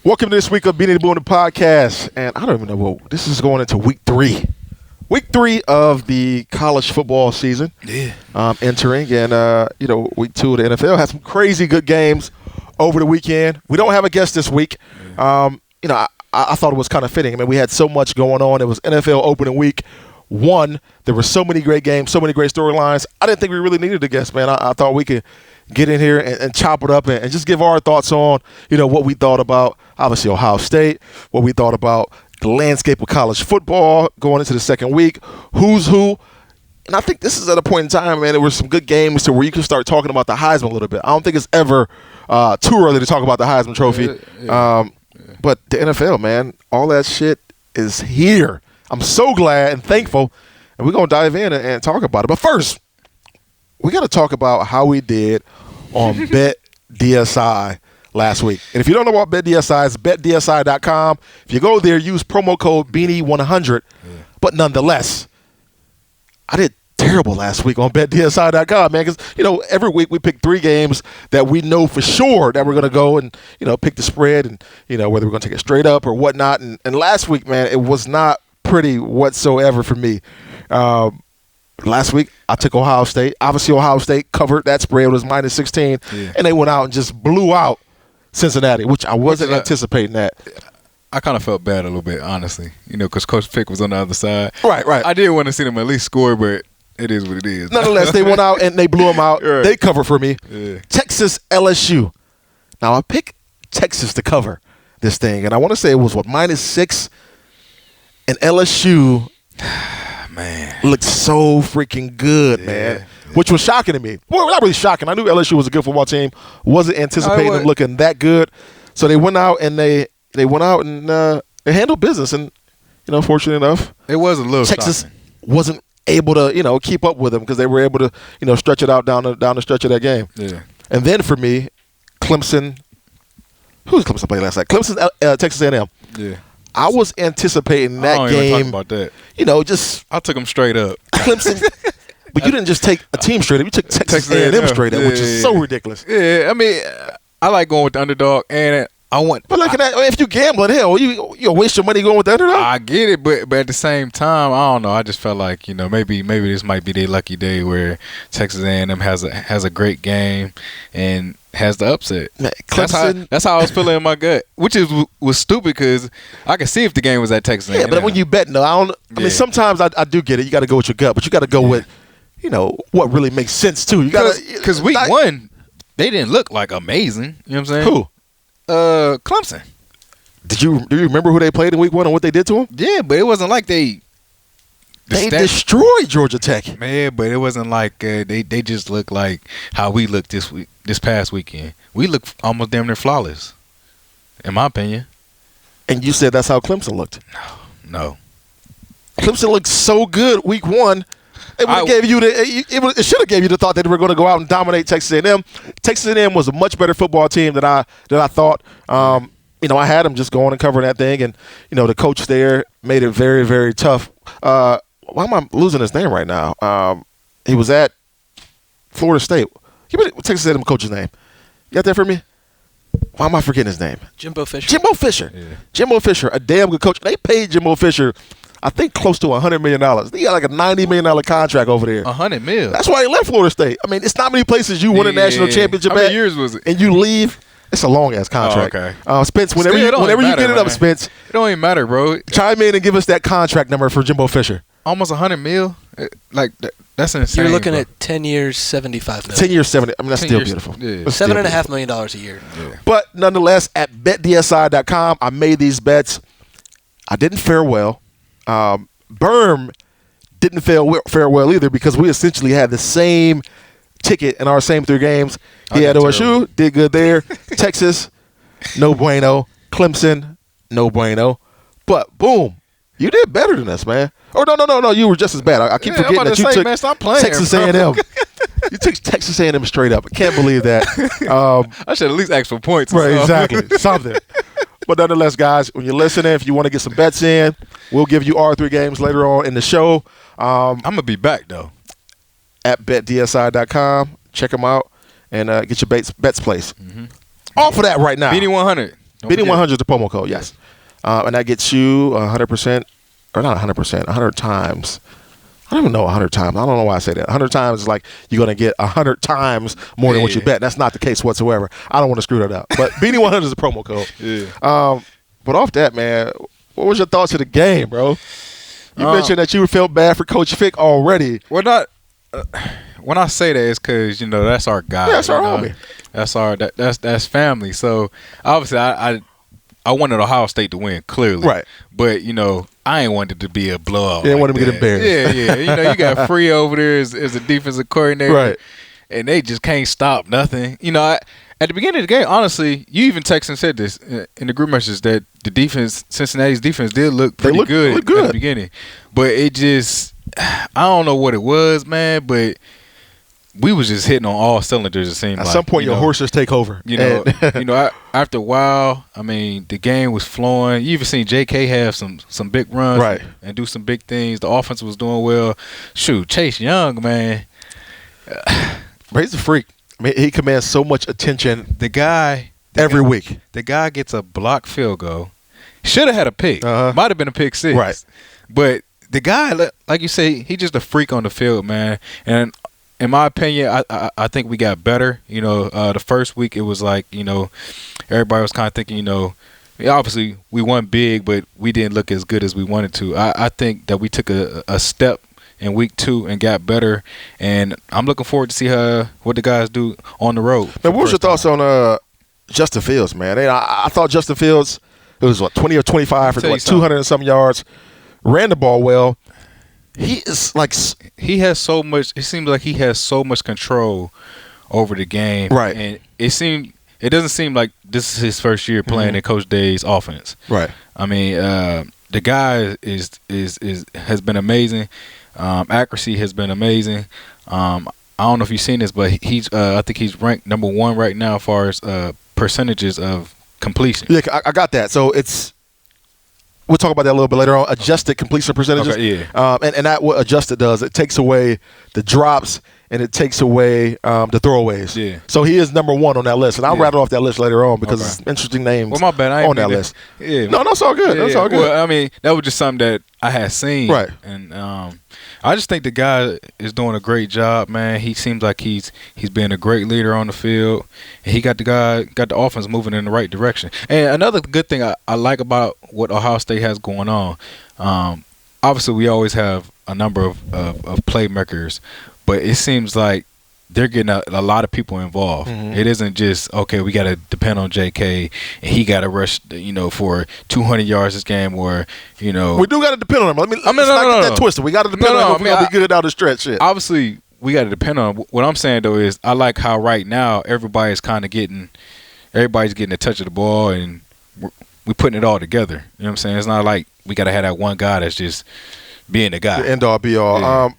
Welcome to this week of Beanie and Boom, the podcast. And I don't even know what this is going into week 3. Week 3 of the college football season. Yeah. Entering. And, week 2 of the NFL had some crazy good games over the weekend. We don't have a guest this week. Yeah. I thought it was kind of fitting. I mean, we had so much going on. It was NFL opening week 1. There were so many great games, so many great storylines. I didn't think we really needed a guest, man. I thought we could get in here and chop it up and just give our thoughts on, what we thought about, obviously, Ohio State, what we thought about the landscape of college football going into the second week, who's who. And I think this is at a point in time, man, there were some good games to where you can start talking about the Heisman a little bit. I don't think it's ever too early to talk about the Heisman Trophy. But the NFL, man, all that shit is here. I'm so glad and thankful, and we're going to dive in and talk about it. But first, we got to talk about how we did on BetDSI last week. And if you don't know what BetDSI is, betdsi.com. If you go there, use promo code Beanie100. Yeah. But nonetheless, I did terrible last week on betdsi.com, man, because, every week we pick 3 games that we know for sure that we're going to go and, pick the spread and, whether we're going to take it straight up or whatnot. And last week, man, it was not pretty whatsoever for me. Last week, I took Ohio State. Obviously, Ohio State covered that spread. It was minus 16. Yeah. And they went out and just blew out Cincinnati, which I wasn't anticipating that. I kind of felt bad a little bit, honestly, because Coach Pick was on the other side. Right. I did want to see them at least score, but it is what it is. Nonetheless, they went out and they blew them out. Right. They covered for me. Yeah. Texas, LSU. Now, I picked Texas to cover this thing, and I want to say it was, minus 6, and LSU – man, looked so freaking good, man, which was shocking to me. Well, not really shocking. I knew LSU was a good football team. Wasn't anticipating them looking that good. So they went out and they handled business. And, fortunate enough, it was a little Texas shocking. Wasn't able to, keep up with them because they were able to, stretch it out down the stretch of that game. Yeah. And then for me, Clemson. Who was Clemson playing last night? Clemson, Texas A&M. Yeah. I was anticipating that I don't game. even talk about that. I took them straight up. Clemson, but you didn't just take a team straight up. You took Texas A&M straight up, which is so ridiculous. Yeah, I mean, I like going with the underdog, and But if you gambling, hell, you waste your money going with the underdog. I get it, but at the same time, I don't know. I just felt like maybe this might be their lucky day where Texas A&M has a great game and has the upset. Man, that's how I was feeling in my gut, which was stupid because I could see if the game was at Texas A&M. Yeah, but when you bet, I mean, sometimes I do get it. You got to go with your gut, but you got to go with, what really makes sense too. You got because week 1 they didn't look like amazing. You know what I'm saying? Who? Clemson. Do you remember who they played in week 1 and what they did to them? Yeah, but it wasn't like they destroyed Georgia Tech. Man, but it wasn't like they just looked like how we looked this past weekend. We looked almost damn near flawless, in my opinion. And you said that's how Clemson looked. No. Clemson looked so good week 1. It should have gave you the thought that they were going to go out and dominate Texas A&M. Texas A&M was a much better football team than I thought. I had them just going and covering that thing, and the coach there made it very, very tough. Why am I losing his name right now? He was at Florida State. Give me Texas A&M coach's name. You got that for me? Why am I forgetting his name? Jimbo Fisher. Yeah. Jimbo Fisher, a damn good coach. They paid Jimbo Fisher, I think, close to $100 million. He got like a $90 million contract over there. $100 million. That's why he left Florida State. I mean, it's not many places you win a national championship How many years was it? And you leave. It's a long-ass contract. Oh, okay. Spence, whenever you get it up, Spence. It don't even matter, bro. Chime in and give us that contract number for Jimbo Fisher. Almost $100 million? Like, that's insane. You're looking bro. at 10 years, $75 million. 10 years, 70. I mean, that's still years, beautiful. Yeah. $7.5 million a year. Yeah. But nonetheless, at betdsi.com, I made these bets. I didn't fare well. Berm didn't fare well either because we essentially had the same ticket in our same 3 games. He had OSU, did good there. Texas, no bueno. Clemson, no bueno. But, boom, you did better than us, man. Oh, no, you were just as bad. I keep forgetting that you took Texas A&M. You took Texas A&M straight up. I can't believe that. I should at least ask for points. Right, exactly. Something. But nonetheless, guys, when you're listening, if you want to get some bets in, we'll give you our 3 games later on in the show. I'm going to be back, though. At betdsi.com. Check them out and get your bets placed. Mm-hmm. Off of that right now. Beanie 100. Beanie 100 is the promo code, yes. And that gets you 100%, or not 100%, 100 times. I don't even know 100 times. I don't know why I say that. 100 times is like you're going to get 100 times more than what you bet. That's not the case whatsoever. I don't want to screw that up. But Beanie 100 is a promo code. Yeah. But off that, man, what was your thoughts of the game, bro? You mentioned that you felt bad for Coach Fick already. Well, not when I say that, it's because that's our guy. Yeah, that's our homie. That's family. So obviously, I wanted Ohio State to win, clearly. Right. But I ain't wanted it to be a blowout. You didn't want him to get embarrassed. Yeah. You got Free over there as a defensive coordinator, right? And they just can't stop nothing. At the beginning of the game, honestly, you even texted and said this in the group message that the defense, Cincinnati's defense, did look pretty good at the beginning. But it just, I don't know what it was, man, but we was just hitting on all cylinders, it seemed like. At some point, your horses take over. After a while, I mean, the game was flowing. You even seen J.K. have some big runs right, and do some big things. The offense was doing well. Shoot, Chase Young, man. He's a freak. I mean, he commands so much attention. Every week. The guy gets a blocked field goal. Should have had a pick. Might have been a pick six. Right. But the guy, like you say, he just a freak on the field, man. And in my opinion, I think we got better. The first week it was like, everybody was kind of thinking, obviously we won big, but we didn't look as good as we wanted to. I think that we took a step in week 2 and got better, and I'm looking forward to see what the guys do on the road. Man, what was your thoughts on Justin Fields, man? I thought Justin Fields, it was 20 or 25 for 200 and some yards, ran the ball well. He is he has so much. It seems like he has so much control over the game, right? And it doesn't seem like this is his first year playing in Coach Day's offense, right? I mean, the guy has been amazing. Accuracy has been amazing. I don't know if you've seen this, but I think he's ranked number 1 right now as far as percentages of completion. Yeah, I got that. So we'll talk about that a little bit later on. Adjusted completion percentages. Okay, yeah. And that what adjusted does, it takes away the drops and it takes away the throwaways. Yeah. So he is number 1 on that list, and I'll rattle off that list later on because it's interesting names. Well, my bad. I ain't on that list. Yeah. No, that's all good. That's all good. Well, I mean, that was just something that I had seen. Right. And I just think the guy is doing a great job, man. He seems like he's being a great leader on the field, and he got the offense moving in the right direction. And another good thing I like about what Ohio State has going on, obviously we always have a number of playmakers, but it seems like they're getting a lot of people involved. It isn't just, okay, we got to depend on J.K. and he got to rush, for 200 yards this game, or, We do got to depend on him. Let's not get that twisted. We got to depend on him if we're going to be good down the stretch. Shit. Obviously, we got to depend on him. What I'm saying, though, is I like how right now everybody's getting a touch of the ball, and we're putting it all together. You know what I'm saying? It's not like we got to have that one guy that's just being the guy. The end all, be all. Yeah.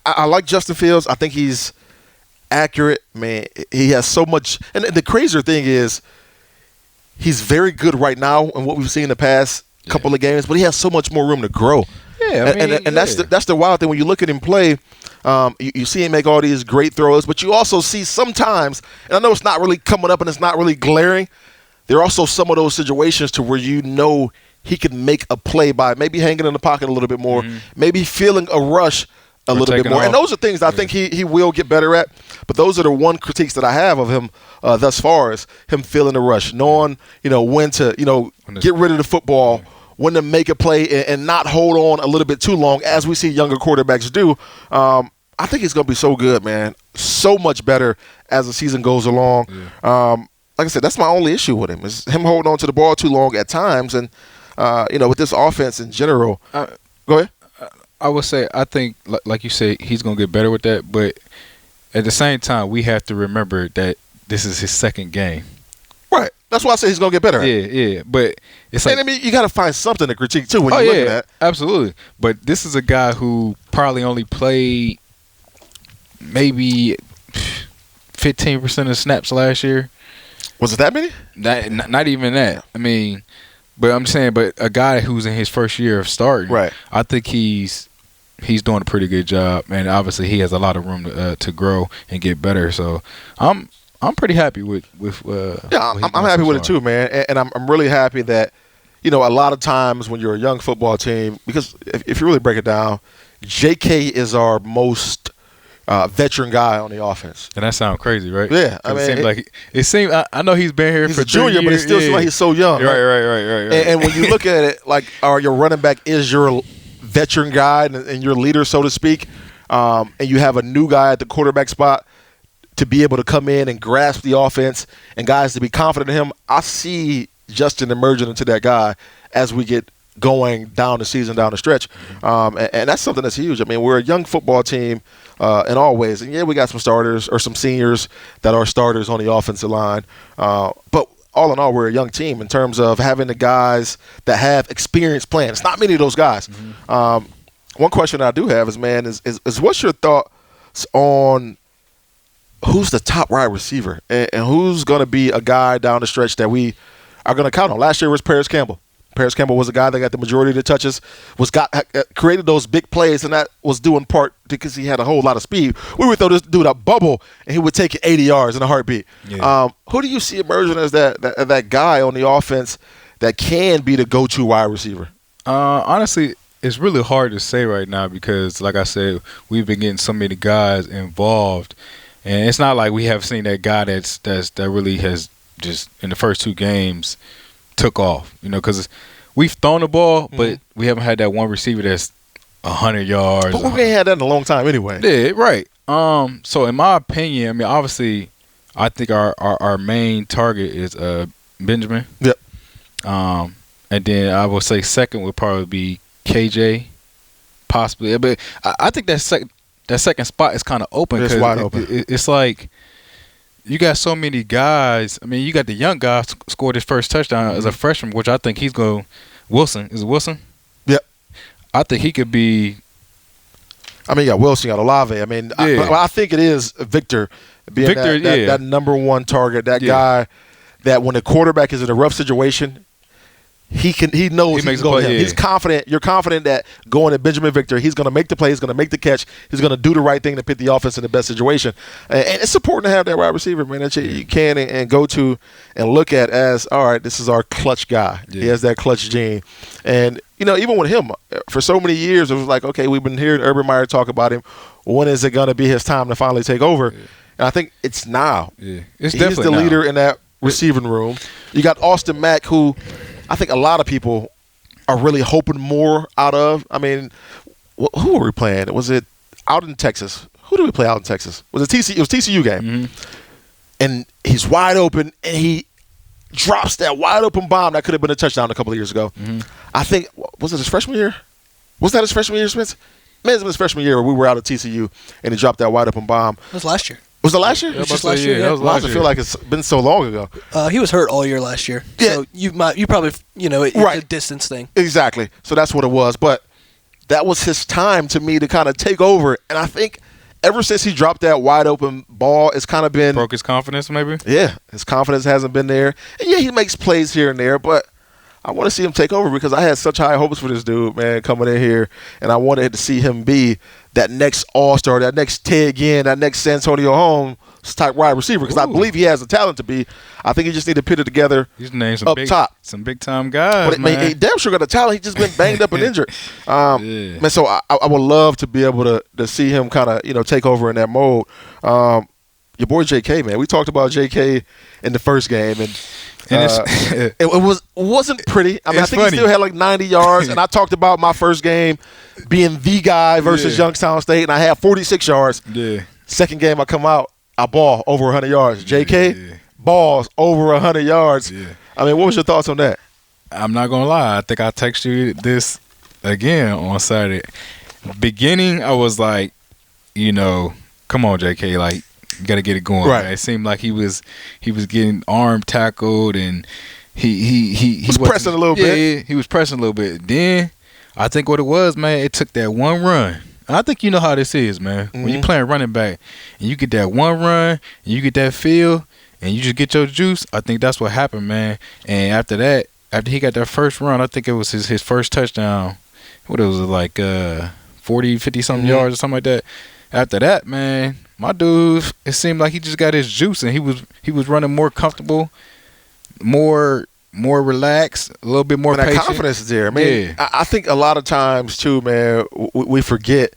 I like Justin Fields. I think he's accurate, man. He has so much, and the crazier thing is he's very good right now in what we've seen in the past couple of games, but he has so much more room to grow. Yeah, and that's the wild thing when you look at him play. You see him make all these great throws, but you also see sometimes, and I know it's not really coming up and it's not really glaring, there are also some of those situations to where he can make a play by maybe hanging in the pocket a little bit more, maybe feeling a rush a little bit more. And those are things that I think he will get better at. But those are the one critiques that I have of him thus far, is him feeling the rush, knowing, when to, get rid of the football, when to make a play and not hold on a little bit too long, as we see younger quarterbacks do. I think he's going to be so good, man. So much better as the season goes along. Yeah. Like I said, that's my only issue with him, is him holding on to the ball too long at times. And, with this offense in general. Go ahead. I would say, I think, like you say, he's going to get better with that. But at the same time, we have to remember that this is his second game. Right. That's why I say he's going to get better at it. Yeah. But it's like, and you got to find something to critique, too, when you're looking at it. Absolutely. But this is a guy who probably only played maybe 15% of the snaps last year. Was it that many? Not even that. I mean, but I'm saying, but a guy who's in his first year of starting, right? I think he's doing a pretty good job, and obviously he has a lot of room to grow and get better. So I'm I'm pretty happy with Yeah, I'm happy with it too, man. And I'm really happy that, a lot of times when you're a young football team, because if you really break it down, J.K. is our most veteran guy on the offense. And that sounds crazy, right? Yeah, it seems I know he's been here he's for a junior, 3 years, but it still seems like he's so young. Right. And when you look at it, like, your running back is your veteran guy and your leader, so to speak, and you have a new guy at the quarterback spot to be able to come in and grasp the offense and guys to be confident in him. I see Justin emerging into that guy as we get going down the season, down the stretch. And that's something that's huge. I mean, we're a young football team in all ways. And, yeah, we got some starters or some seniors that are starters on the offensive line. But all in all, we're a young team in terms of having the guys that have experience playing. It's not many of those guys. One question I do have is what's your thoughts on who's the top wide receiver and who's going to be a guy down the stretch that we are going to count on? Last year was Paris Campbell. Paris Campbell was a guy that got the majority of the touches, created those big plays, and that was due in part because he had a whole lot of speed. We would throw this dude a bubble, and he would take it 80 yards in a heartbeat. Yeah. Who do you see emerging as that guy on the offense that can be the go-to wide receiver? Honestly, it's really hard to say right now because, like I said, we've been getting so many guys involved, and it's not like we have seen that guy that really has just in the first 2 games took off, because we've thrown the ball, but we haven't had that one receiver that's 100 yards. But we ain't had that in a long time anyway. Yeah, right. So in my opinion, I mean, obviously, I think our main target is Benjamin. Yep. And then I would say second would probably be KJ, possibly. But I think that second spot is kind of open. It's wide open. It's like you got so many guys. I mean, you got the young guy scored his first touchdown as a freshman, which I think he's going. Wilson. Is it Wilson? Yep. I think he could be. I mean, you got Wilson, you got Olave. I mean, yeah. I think it is Victor being that number one target, that guy that when the quarterback is in a rough situation, he knows he can go to him. He's confident. You're confident that going to Benjamin Victor, he's going to make the play, he's going to make the catch, he's going to do the right thing to put the offense in the best situation. And it's important to have that wide receiver, man, that you can and go to and look at as, all right, this is our clutch guy. Yeah. He has that clutch gene. And, even with him, for so many years, it was like, okay, we've been hearing Urban Meyer talk about him. When is it going to be his time to finally take over? Yeah. And I think it's now. Yeah. He's the leader in that receiving room. You got Austin Mack, who I think a lot of people are really hoping more out of. I mean, who were we playing? Was it out in Texas? Who did we play out in Texas? Was it TCU? It was TCU game. Mm-hmm. And he's wide open, and he drops that wide open bomb that could have been a touchdown a couple of years ago. Mm-hmm. I think, was it his freshman year? Was that his freshman year, Spence? Man, it was his freshman year where we were out at TCU, and he dropped that wide open bomb. It was last year. Was it last year? It was just last year. That was Well, I last year. feel like it's been so long ago. He was hurt all year last year. Yeah. So you probably, it's Right. a distance thing. Exactly. So that's what it was. But that was his time to me to kind of take over. And I think ever since he dropped that wide open ball, it's kind of been. Broke his confidence, maybe? Yeah. His confidence hasn't been there. And yeah, he makes plays here and there, but I want to see him take over because I had such high hopes for this dude, man, coming in here. And I wanted to see him be that next All-Star, that next Ted Ginn, that next Santonio Holmes type wide receiver because I believe he has the talent to be. I think he just need to put it together top. Some big-time guys, but he damn sure got the talent. He just been banged up and injured. Man, so I would love to be able to see him kind of, take over in that mode. Your boy J.K., man, we talked about J.K. in the first game, and it wasn't pretty. I mean, I think funny. He still had like 90 yards, and I talked about my first game being the guy versus Youngstown State, and I had 46 yards. Yeah. Second game, I come out, I ball over 100 yards. J.K. balls over 100 yards. Yeah. I mean, what was your thoughts on that? I'm not going to lie. I think I texted you this again on Saturday. Beginning, I was like, come on, J.K., like, you got to get it going. Right. Man. It seemed like he was getting arm tackled and he was pressing a little bit. Yeah, he was pressing a little bit. Then I think what it was, man, it took that one run. And I think you know how this is, man. Mm-hmm. When you're playing running back and you get that one run and you get that feel and you just get your juice, I think that's what happened, man. And after that, after he got that first run, I think it was his first touchdown. What was it, like 40, 50-something yards or something like that. After that, man, My dude, it seemed like he just got his juice, and he was running more comfortable, more relaxed, a little bit more And that patient. confidence is there. I mean, Yeah. I think a lot of times too, man, we forget,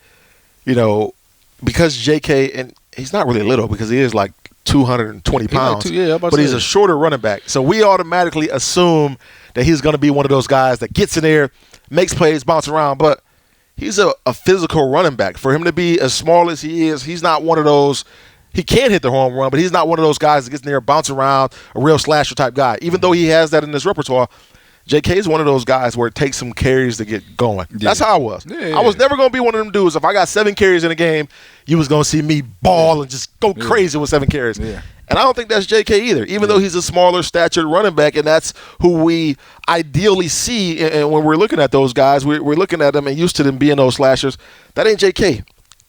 because J.K. and he's not really little because he is like 220 pounds, but he's a shorter running back. So we automatically assume that he's going to be one of those guys that gets in there, makes plays, bounce around, but he's a physical running back. For him to be as small as he is, he's not one of those. He can hit the home run, but he's not one of those guys that gets in there, bounce around, a real slasher type guy. Even though he has that in his repertoire, J.K. is one of those guys where it takes some carries to get going. Yeah. That's how I was. Yeah. I was never going to be one of them dudes. If I got 7 carries in a game, you was going to see me ball and just go crazy with 7 carries. Yeah. And I don't think that's J.K. either, even though he's a smaller statured running back, and that's who we ideally see. And when we're looking at those guys, we're looking at them and used to them being those slashers. That ain't J.K.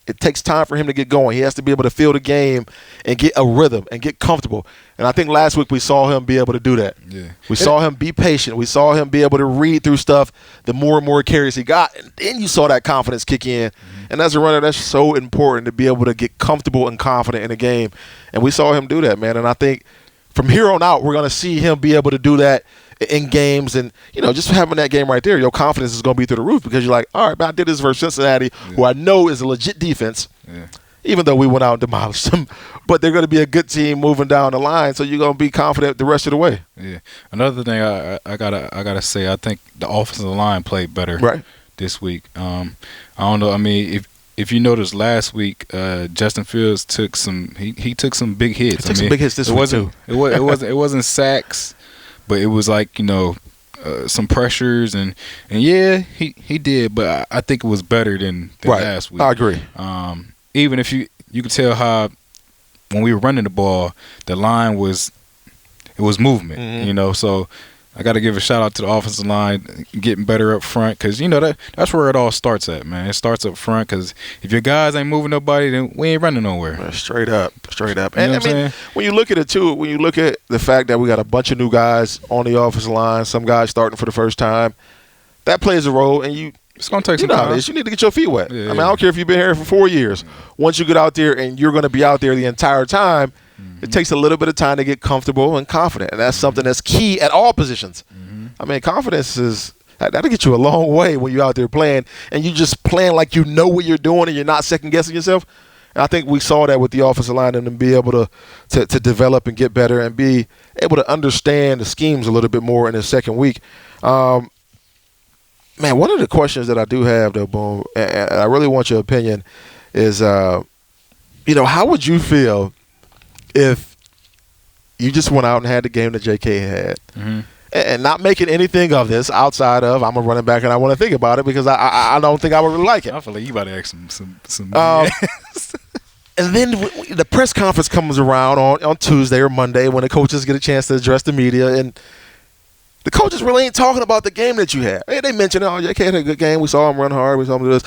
It takes time for him to get going. He has to be able to feel the game and get a rhythm and get comfortable. And I think last week we saw him be able to do that. Yeah. We saw him be patient. We saw him be able to read through stuff the more and more carries he got. And then you saw that confidence kick in. Mm-hmm. And as a runner, that's so important to be able to get comfortable and confident in a game. And we saw him do that, man. And I think from here on out, we're going to see him be able to do that in games. And, just having that game right there, your confidence is going to be through the roof because you're like, all right, man, I did this versus Cincinnati, who I know is a legit defense, even though we went out and demolished them. But they're going to be a good team moving down the line, so you're going to be confident the rest of the way. Yeah. Another thing I gotta say, I think the offensive line played better this week. I don't know. I mean, if you noticed last week, Justin Fields took some some big hits. He took some big hits this week too. It wasn't sacks. But it was like, some pressures and yeah, he did. But I think it was better than last week. I agree. Even if you could tell how when we were running the ball, the line was movement. Mm-hmm. So I got to give a shout out to the offensive line getting better up front because that's where it all starts at, man. It starts up front because if your guys ain't moving nobody, then we ain't running nowhere. Straight up. And I mean, when you look at it too, when you look at the fact that we got a bunch of new guys on the offensive line, some guys starting for the first time, that plays a role. And it's gonna take some time. You need to get your feet wet. Yeah. I mean, I don't care if you've been here for 4 years. Once you get out there and you're going to be out there the entire time. It takes a little bit of time to get comfortable and confident, and that's something that's key at all positions. Mm-hmm. I mean, confidence that'll get you a long way when you're out there playing, and you just playing like you know what you're doing and you're not second-guessing yourself. And I think we saw that with the offensive line and them be able to develop and get better and be able to understand the schemes a little bit more in the second week. Man, one of the questions that I do have, though, Boom, and I really want your opinion, is, how would you feel if you just went out and had the game that J.K. had, and not making anything of this outside of I'm a running back and I want to think about it because I don't think I would really like it. I feel like you about to ask some and then the press conference comes around on Tuesday or Monday when the coaches get a chance to address the media, and the coaches really ain't talking about the game that you had. They mentioned, J.K. had a good game. We saw him run hard. We saw him do this.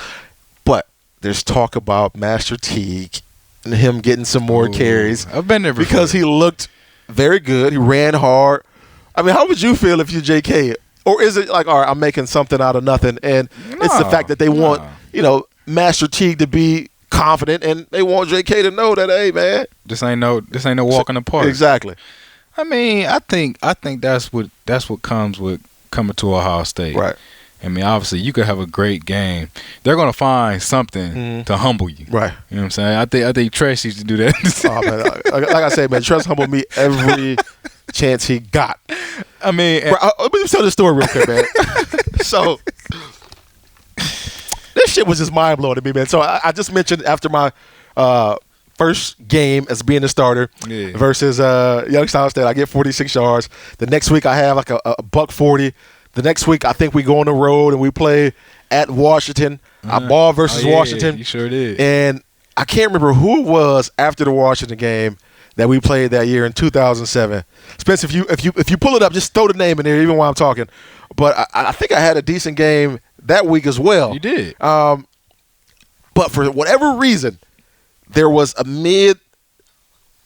But there's talk about Master Teague and him getting some more carries. I've been there before. Because he looked very good. He ran hard. I mean, how would you feel if you're J.K.? Or is it like, all right, I'm making something out of nothing, and it's the fact that they want, Master Teague to be confident, and they want J.K. to know that, hey, man, this ain't no walk in the park. Exactly. I mean, I think that's what comes with coming to Ohio State. Right. I mean, obviously, you could have a great game. They're going to find something to humble you. Right. You know what I'm saying? I think Tress used to do that. Oh, man. Like I say, man, Tress humbled me every chance he got. I mean, bro, let me tell this story real quick, man. So, this shit was just mind-blowing to me, man. So, I just mentioned after my first game as being a starter versus Youngstown State, I get 46 yards. The next week, I have like a $140. The next week, I think we go on the road and we play at Washington. I ball versus Washington. You sure did. And I can't remember who it was after the Washington game that we played that year in 2007. Spence, if you pull it up, just throw the name in there, even while I'm talking. But I think I had a decent game that week as well. You did. But for whatever reason, there was a mid.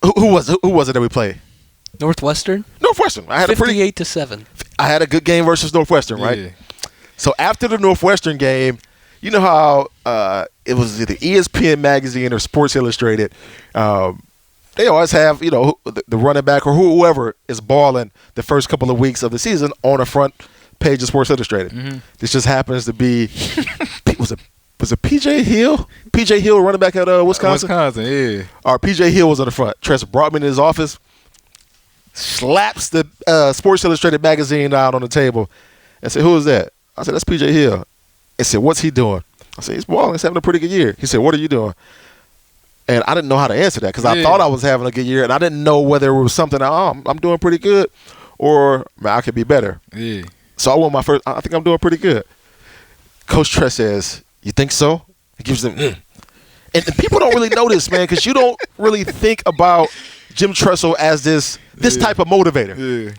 Who was it that we played? Northwestern. I had 58-7. I had a good game versus Northwestern, right? Yeah. So after the Northwestern game, you know how it was either ESPN magazine or Sports Illustrated. They always have, the running back or whoever is balling the first couple of weeks of the season on the front page of Sports Illustrated. Mm-hmm. This just happens to be was it P.J. Hill? P.J. Hill, running back at Wisconsin? Yeah. Or P.J. Hill was on the front. Tress brought me in his office, slaps the Sports Illustrated magazine out on the table, and said, "Who is that?" I said, "That's P.J. Hill." And said, "What's he doing?" I said, "He's balling. He's having a pretty good year." He said, "What are you doing?" And I didn't know how to answer that because I thought I was having a good year, and I didn't know whether it was something I'm doing pretty good or I could be better. Yeah. So I won my first. I think I'm doing pretty good. Coach Tress says, "You think so?" He gives them, and people don't really know this, man, because you don't really think about Jim Tressel as this type of motivator. Yeah.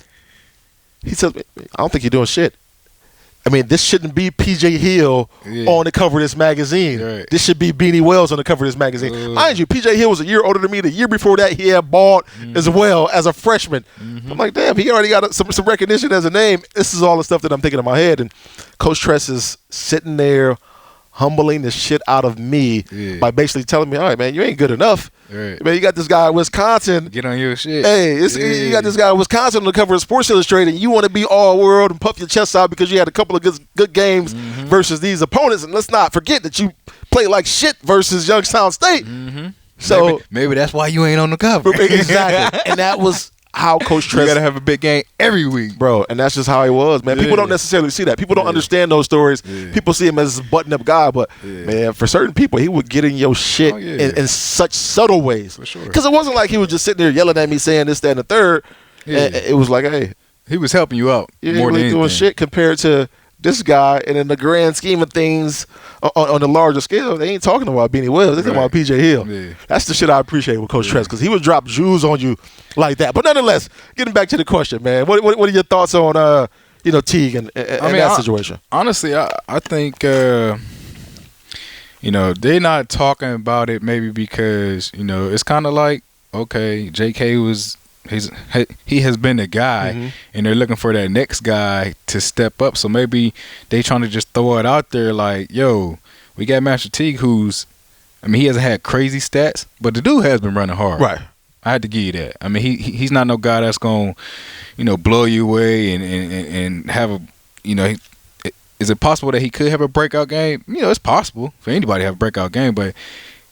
He says, "I don't think you're doing shit. I mean, this shouldn't be P.J. Hill on the cover of this magazine. Right. This should be Beanie Wells on the cover of this magazine." Mind you, P.J. Hill was a year older than me. The year before that, he had balled as well as a freshman. Mm-hmm. I'm like, damn, he already got some recognition as a name. This is all the stuff that I'm thinking in my head. And Coach Tress is sitting there humbling the shit out of me by basically telling me, all right, man, you ain't good enough. Right. Man, you got this guy in Wisconsin. Get on your shit. Hey, you got this guy in Wisconsin on the cover of Sports Illustrated, and you want to be all world and puff your chest out because you had a couple of good games versus these opponents. And let's not forget that you played like shit versus Youngstown State. Mm-hmm. So maybe that's why you ain't on the cover. Exactly. And that was how Coach Tress. You got to have a big game every week. Bro, and that's just how he was, man. People don't necessarily see that. People don't understand those stories. Yeah. People see him as a button-up guy, but, man, for certain people, he would get in your shit in such subtle ways. For sure. Because it wasn't like he was just sitting there yelling at me saying this, that, and the third. Yeah. And it was like, hey. He was helping you out You more ain't really than doing anything. shit compared to this guy, and in the grand scheme of things, on the larger scale, they ain't talking about Beanie Wells. They're talking about P.J. Hill. Yeah. That's the shit I appreciate with Coach Tress, because he would drop jewels on you like that. But nonetheless, getting back to the question, man, what are your thoughts on Teague and that situation? Honestly, I think they're not talking about it maybe because it's kind of like, okay, J.K. he has been the guy, and they're looking for that next guy to step up. So maybe they trying to just throw it out there like, yo, we got Master Teague, he hasn't had crazy stats, but the dude has been running hard. Right. I had to give you that. I mean, he's not no guy that's going to, blow you away and have a, is it possible that he could have a breakout game? It's possible for anybody to have a breakout game, but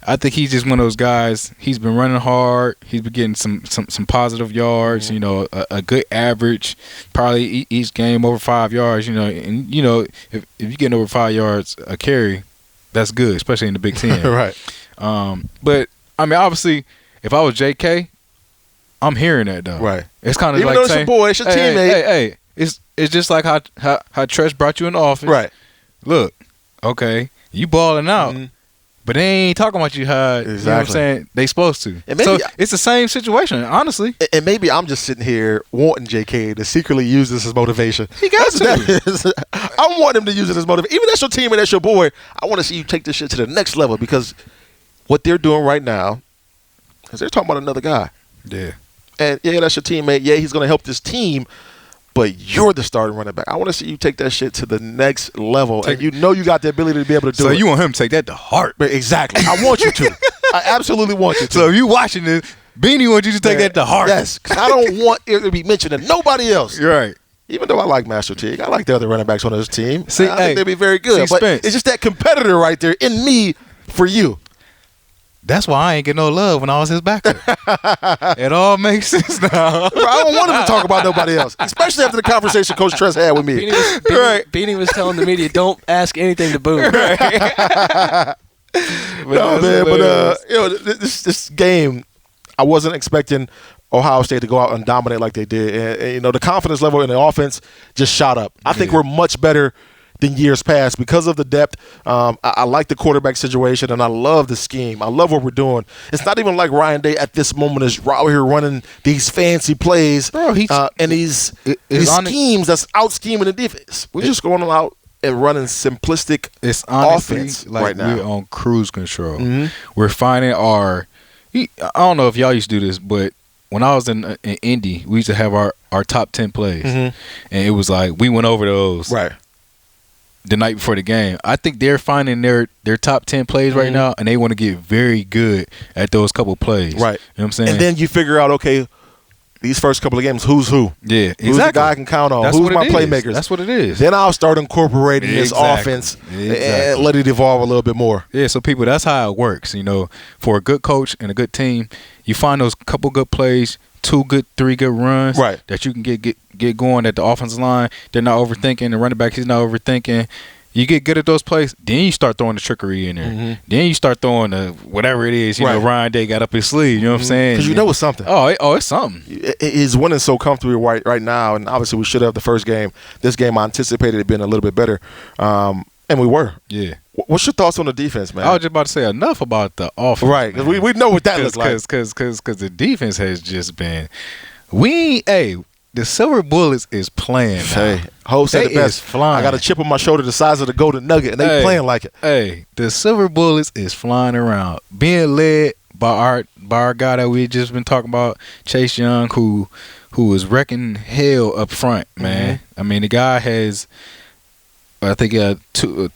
I think he's just one of those guys. He's been running hard. He's been getting some positive yards. A good average, probably each game over 5 yards. And if you're getting over 5 yards a carry, that's good, especially in the Big Ten. Right. But I mean, obviously, if I was JK, I'm hearing that though. Right. It's kind of even like though it's saying, your boy, it's your teammate. Hey, it's just like how Tress brought you in the office. Right. Look, okay, you balling out. Mm-hmm. But they ain't talking about you how you know what I'm saying they supposed to. So it's the same situation, honestly. And maybe I'm just sitting here wanting JK to secretly use this as motivation. He got to. I want him to use it as motivation. Even that's your team and that's your boy, I want to see you take this shit to the next level, because what they're doing right now is they're talking about another guy. Yeah. And that's your teammate. Yeah, he's going to help this team. But you're the starting running back. I want to see you take that shit to the next level. And you got the ability to be able to do it. So you want him to take that to heart. But exactly. I want you to. I absolutely want you to. So if you watching this, Beanie wants you to take that to heart. Yes. Because I don't want it to be mentioned to nobody else. You're right. Even though I like Master Teague, I like the other running backs on his team. See, I think they'd be very good. But it's just that competitor right there in me for you. That's why I ain't get no love when I was his backup. It all makes sense now. I don't want him to talk about nobody else, especially after the conversation Coach Tress had with me. Beanie was telling the media, don't ask anything to Boom. Right. No, man, but this game, I wasn't expecting Ohio State to go out and dominate like they did. And the confidence level in the offense just shot up. I think we're much better than years past because of the depth. I like the quarterback situation, and I love the scheme. I love what we're doing. It's not even like Ryan Day at this moment is out here running these fancy plays, and these schemes that's out scheming the defense. We're just going out and running simplistic offense like right now. We're on cruise control. Mm-hmm. We're finding I don't know if y'all used to do this, but when I was in Indy, we used to have our top 10 plays, and it was like we went over those. Right. the night before the game. I think they're finding their top 10 plays right now, and they want to get very good at those couple plays. Right. You know what I'm saying? And then you figure out, okay, these first couple of games, who's who? Yeah, exactly. Who's the guy I can count on? That's who's what my it is. playmakers? That's what it is. Then I'll start incorporating this offense and let it evolve a little bit more. Yeah, so people, that's how it works. You know, for a good coach and a good team, you find those couple good plays, 2 good, 3 good runs that you can get going at the offensive line. They're not overthinking. The running back, he's not overthinking. You get good at those plays, then you start throwing the trickery in there. Then you start throwing the whatever it is, you know, Ryan Day got up his sleeve. You know what I'm saying? Because you know it's something. Oh, it's something. He's winning so comfortably right now, and obviously we should have the first game. This game I anticipated it being a little bit better, and we were. Yeah. What's your thoughts on the defense, man? I was just about to say enough about the offense. Right, because we know what that looks like. Because the defense has just been the Silver Bullets is playing now. Hey, Ho said it best. Flying. I got a chip on my shoulder the size of the Golden Nugget, and they playing like it. Hey, the Silver Bullets is flying around, being led by our guy that we just been talking about, Chase Young, who is wrecking hell up front, man. I mean, the guy has, I think, 2.5,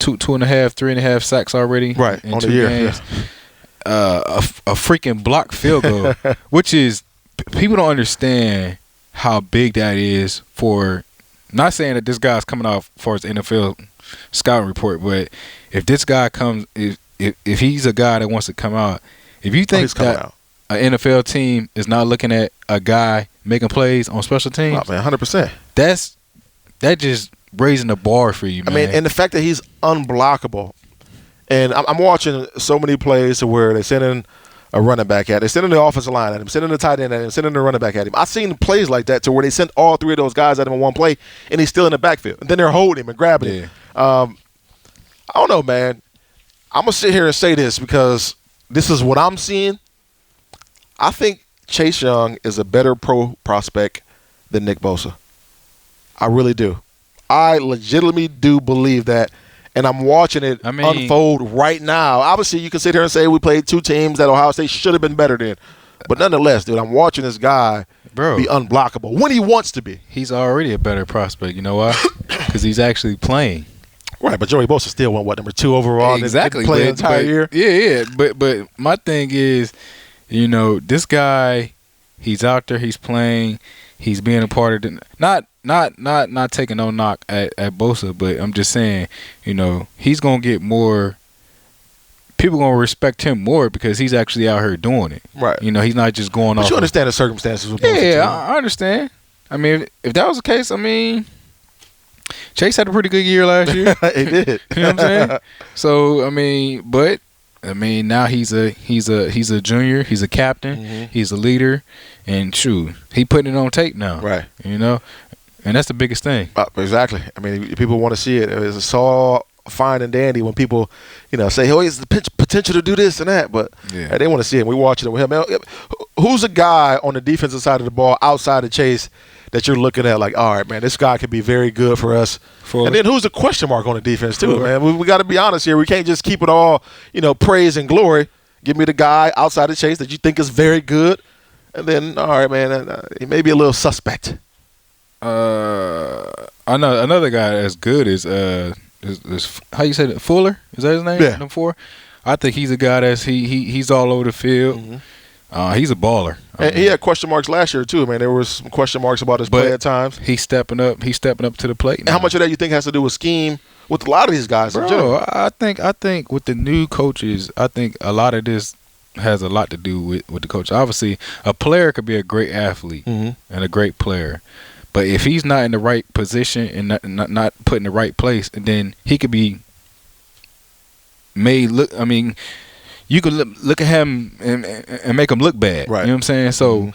3.5 sacks already. Right, in on 2 the year. games. Yeah. A freaking blocked field goal, which is, people don't understand how big that is for, not saying that this guy's coming off for his NFL scouting report, but if this guy comes, if he's a guy that wants to come out, if you think that an NFL team is not looking at a guy making plays on special teams, man, 100%. That just raising the bar for you, man. I mean, and the fact that he's unblockable, and I'm watching so many plays to where they send in a running back at him, they send in the offensive line at him, sending the tight end at him, sending the running back at him. I've seen plays like that to where they sent all 3 of those guys at him in one play, and he's still in the backfield. And then they're holding him and grabbing him. I don't know, man. I'm going to sit here and say this because this is what I'm seeing. I think Chase Young is a better pro prospect than Nick Bosa. I really do. I legitimately do believe that. And I'm watching it unfold right now. Obviously, you can sit here and say we played 2 teams that Ohio State should have been better than. But nonetheless, dude, I'm watching this guy be unblockable when he wants to be. He's already a better prospect. You know why? Because he's actually playing. Right, but Joey Bosa still won, number 2 overall? Exactly. Play the entire year? Yeah. But my thing is, you know, this guy, he's out there, he's playing, he's being a part of the not taking no knock at Bosa, but I'm just saying, you know, he's gonna get more. People gonna respect him more because he's actually out here doing it. Right. You know, he's not just going off. But you understand the circumstances with Bosa. Yeah, I understand. I mean, if that was the case, I mean, Chase had a pretty good year last year. He did. You know what I'm saying? So I mean, now he's a junior. He's a captain. He's a leader, and shoot, he putting it on tape now. Right. You know. And that's the biggest thing. Exactly. I mean, people want to see it. It's all fine and dandy when people, you know, say, "Oh, he has the potential to do this and that," but they want to see it. We're watching it with him. Who's a guy on the defensive side of the ball outside of Chase that you're looking at like, all right, man, this guy could be very good for us? And then who's a question mark on the defense too, man? We got to be honest here. We can't just keep it all, you know, praise and glory. Give me the guy outside of Chase that you think is very good, and then, all right, man, he may be a little suspect. I know another guy that's good is how you say that, Fuller? Is that his name? Yeah. Number 4. I think he's a guy that's he's all over the field. He's a baller. And he had question marks last year too, man. There was some question marks about his play at times. He's stepping up. He's stepping up to the plate now. And how much of that you think has to do with scheme with a lot of these guys? Bro, I think with the new coaches, I think a lot of this has a lot to do with the coach. Obviously, a player could be a great athlete and a great player. But if he's not in the right position and not put in the right place, then he could be made look. I mean, you could look at him and make him look bad. Right. You know what I'm saying? So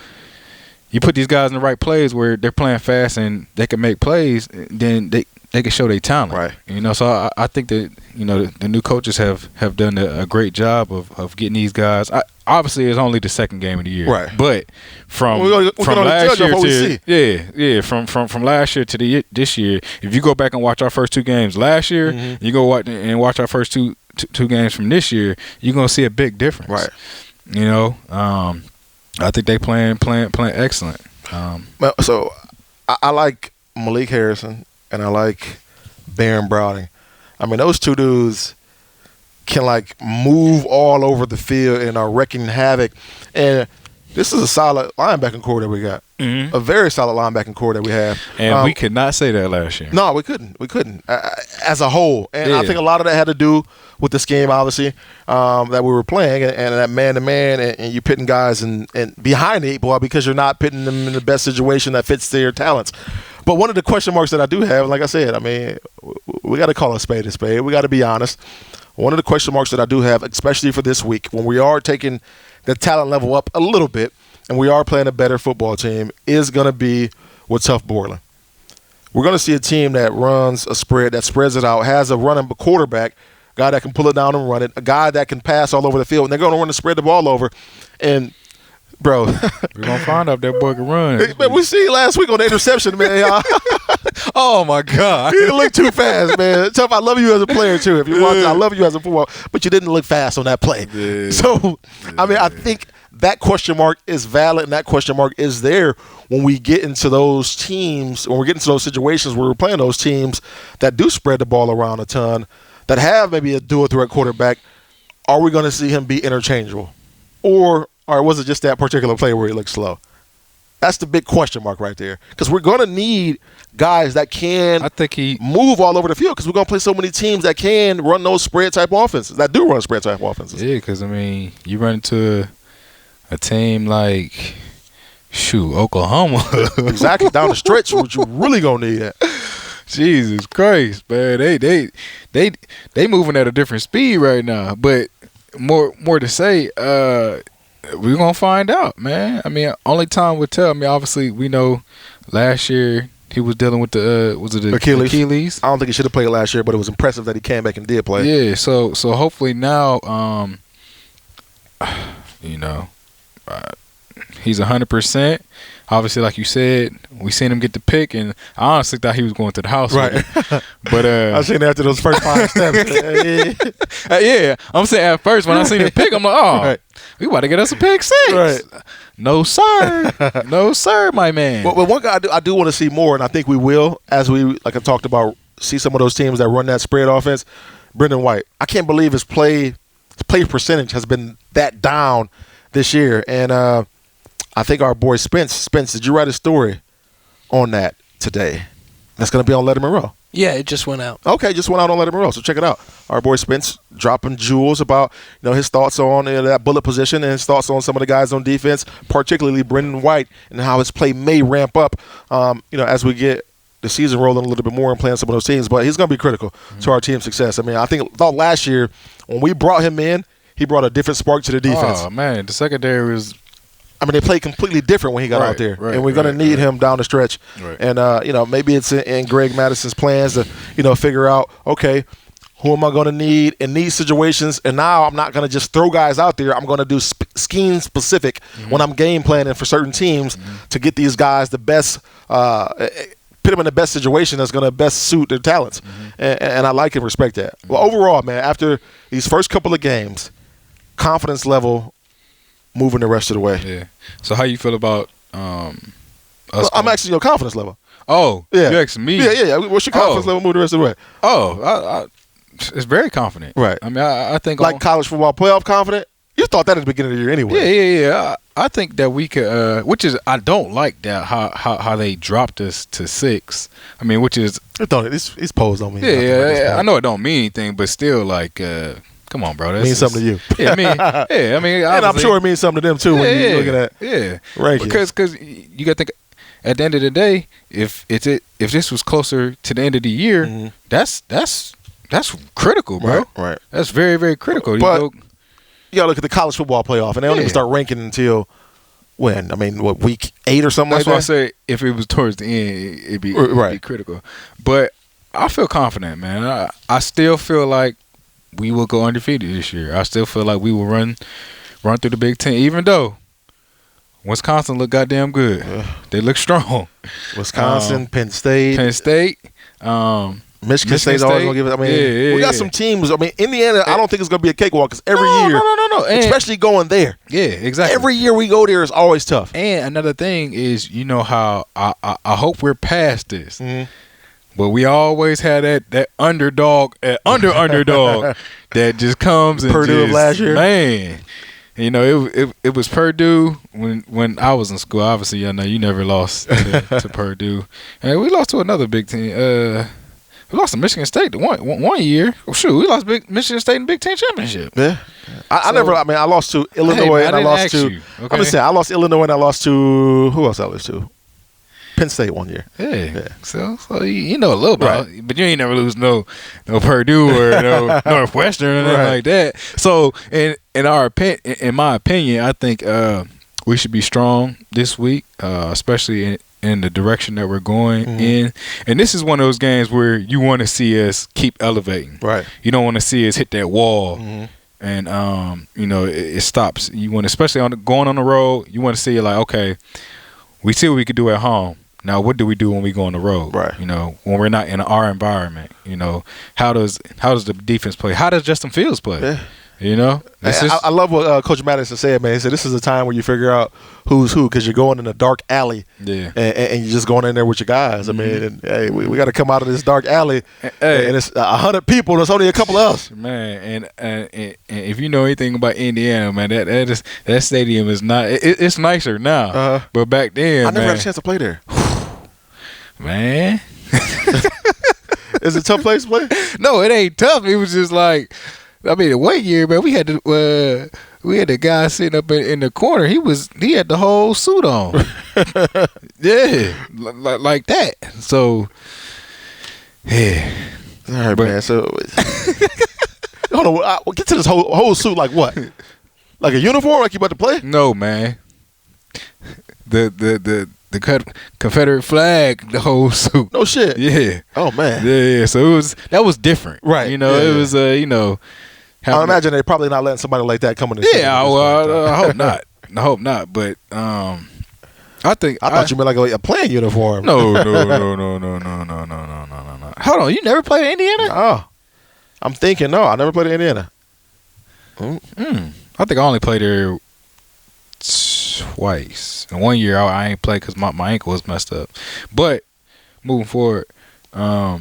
you put these guys in the right plays where they're playing fast and they can make plays, then they can show their talent. Right. You know, so I think that, you know, the new coaches have done a great job of getting these guys. Obviously, it's only the second game of the year. Right. But from last year from last year to this year, if you go back and watch our first 2 games last year, you go watch our first two games from this year, you're gonna see a big difference. Right. You know, I think they playing excellent. So I like Malik Harrison and I like Baron Browning. I mean, those two dudes can like move all over the field and are wrecking havoc. And this is a solid linebacking core that we got. A very solid linebacking core that we have. And we could not say that last year. No, we couldn't. As a whole. And I think a lot of that had to do with the scheme, obviously, that we were playing and that man-to-man, and you pitting guys and behind the eight ball because you're not pitting them in the best situation that fits their talents. But one of the question marks that I do have, like I said, I mean, we got to call a spade a spade. We got to be honest. One of the question marks that I do have, especially for this week, when we are taking the talent level up a little bit and we are playing a better football team, is going to be with Tough Borland. We're going to see a team that runs a spread, that spreads it out, has a running quarterback, guy that can pull it down and run it, a guy that can pass all over the field, and they're going to want to spread the ball over. And, bro. We're going to find out if that boy can run. Man, we see last week on the interception, man. Oh, my God. He didn't look too fast, man. Tough, I love you as a player, too. If you watch, I love you as a football, but you didn't look fast on that play. Yeah. So, I mean, I think that question mark is valid, and that question mark is there when we get into those teams, when we get into those situations where we're playing those teams that do spread the ball around a ton, that have maybe a dual threat quarterback. Are we going to see him be interchangeable? Or was it just that particular play where he looked slow? That's the big question mark right there. Because we're going to need guys that can move all over the field because we're going to play so many teams that can run those spread-type offenses, that do run spread-type offenses. Yeah, because, I mean, you run into a team like, Oklahoma. Exactly, down the stretch, what you really going to need that. Jesus Christ, man. They moving at a different speed right now. But more to say, we're going to find out, man. I mean, only time will tell. I mean, obviously, we know last year he was dealing with the Achilles. I don't think he should have played last year, but it was impressive that he came back and did play. Yeah, so hopefully now, he's 100%. Obviously, like you said, we seen him get the pick, and I honestly thought he was going to the house. Right. But I seen it after those first 5 steps. Yeah, I'm saying at first when I seen the pick, I'm like, we about to get us a pick 6. Right. No, sir. No, sir, my man. But one guy I do want to see more, and I think we will, as we, like I talked about, see some of those teams that run that spread offense. Brendan White. I can't believe his play percentage has been that down this year. And I think our boy Spence, did you write a story on that today? That's going to be on Lettermen Row. Yeah, it just went out. Okay, just went out on Lettermen Row, so check it out. Our boy Spence dropping jewels about his thoughts on that bullet position and his thoughts on some of the guys on defense, particularly Brendan White, and how his play may ramp up as we get the season rolling a little bit more and playing some of those teams. But he's going to be critical to our team's success. I mean, I thought last year when we brought him in, he brought a different spark to the defense. Oh, man, the secondary was – I mean, they played completely different when he got out there, and we're going to need him down the stretch. Right. And maybe it's in Greg Madison's plans to figure out, okay, who am I going to need in these situations? And now I'm not going to just throw guys out there. I'm going to do scheme specific when I'm game planning for certain teams to get these guys the best, put them in the best situation that's going to best suit their talents. And I like and respect that. Well, overall, man, after these first couple of games, confidence level moving the rest of the way. Yeah. So how you feel about us? Well, I'm asking your confidence level. Oh, yeah. You asking me? Yeah. What's your confidence level moving the rest of the way? Oh, it's very confident. Right. I mean, I think like college football playoff confident. You thought that at the beginning of the year anyway. Yeah. I think that we could, which is I don't like that how they dropped us to 6. I mean, which is it's posed on me. Yeah. I know it don't mean anything, but still, like. Come on, bro. That means something to you. Yeah, I mean, and I'm sure it means something to them too when you're looking at rankings. Because you got to think at the end of the day, if this was closer to the end of the year, that's critical, bro. Right. That's very, very critical. But you gotta look at the college football playoff, and they don't even start ranking until when? I mean, week 8 or something that's like that? That's why I say if it was towards the end, it'd be critical. But I feel confident, man. I still feel like we will go undefeated this year. I still feel like we will run through the Big Ten, even though Wisconsin look goddamn good. They look strong. Wisconsin, Penn State. Michigan State's always going to give it. I mean, we got some teams. I mean, Indiana, I don't think it's going to be a cakewalk because every year. No. Especially going there. Yeah, exactly. Every year we go there is always tough. And another thing is, how I hope we're past this. But we always had that underdog, underdog that just comes and Purdue just, of last year, man. You know, it was Purdue when I was in school. Obviously, I know you never lost to Purdue, and we lost to another big team. We lost to Michigan State one year. Oh, shoot, we lost Michigan State in Big Ten championship. Yeah, I lost to Illinois, hey, man, and I lost to. Okay? I'm just saying, I lost to Illinois, and I lost to who else? I lost to Penn State one year. Yeah. So you know a little bit, but you ain't never lose no Purdue or no Northwestern or anything like that. So in my opinion, I think we should be strong this week, especially in the direction that we're going in. And this is one of those games where you want to see us keep elevating. Right. You don't want to see us hit that wall. And you know it stops. You want, especially going on the road, you want to see it like, okay, we see what we could do at home. Now, what do we do when we go on the road? Right. You know, when we're not in our environment. You know, how does the defense play? How does Justin Fields play? Yeah. You know, I love what Coach Madison said, man. He said this is a time where you figure out who's who because you're going in a dark alley, and you're just going in there with your guys. I mean, and, hey, we got to come out of this dark alley, and it's 100 people. There's only a couple of us, man. And if you know anything about Indiana, man, that stadium is not. It's nicer now, but back then, I never had a chance to play there. Man, is it a tough place to play? No, it ain't tough. It was just like. I mean, the one year, man, we had the guy sitting up in the corner. He had the whole suit on. Yeah, like that. So, yeah. All right, man. So, hold on. We'll get to this whole suit. Like what? Like a uniform? Like you about to play? No, man. The Confederate flag, the whole suit. No shit. Yeah. Oh man. Yeah. So that was different, right? You know, it was you know. I imagine they're probably not letting somebody like that come in. Yeah, well, I hope not. I hope not. But I thought you meant like a playing uniform. No. Hold on, you never played in Indiana? Oh, I'm thinking no. I never played in Indiana. I think I only played there twice. And one year I ain't played because my ankle was messed up. But moving forward, I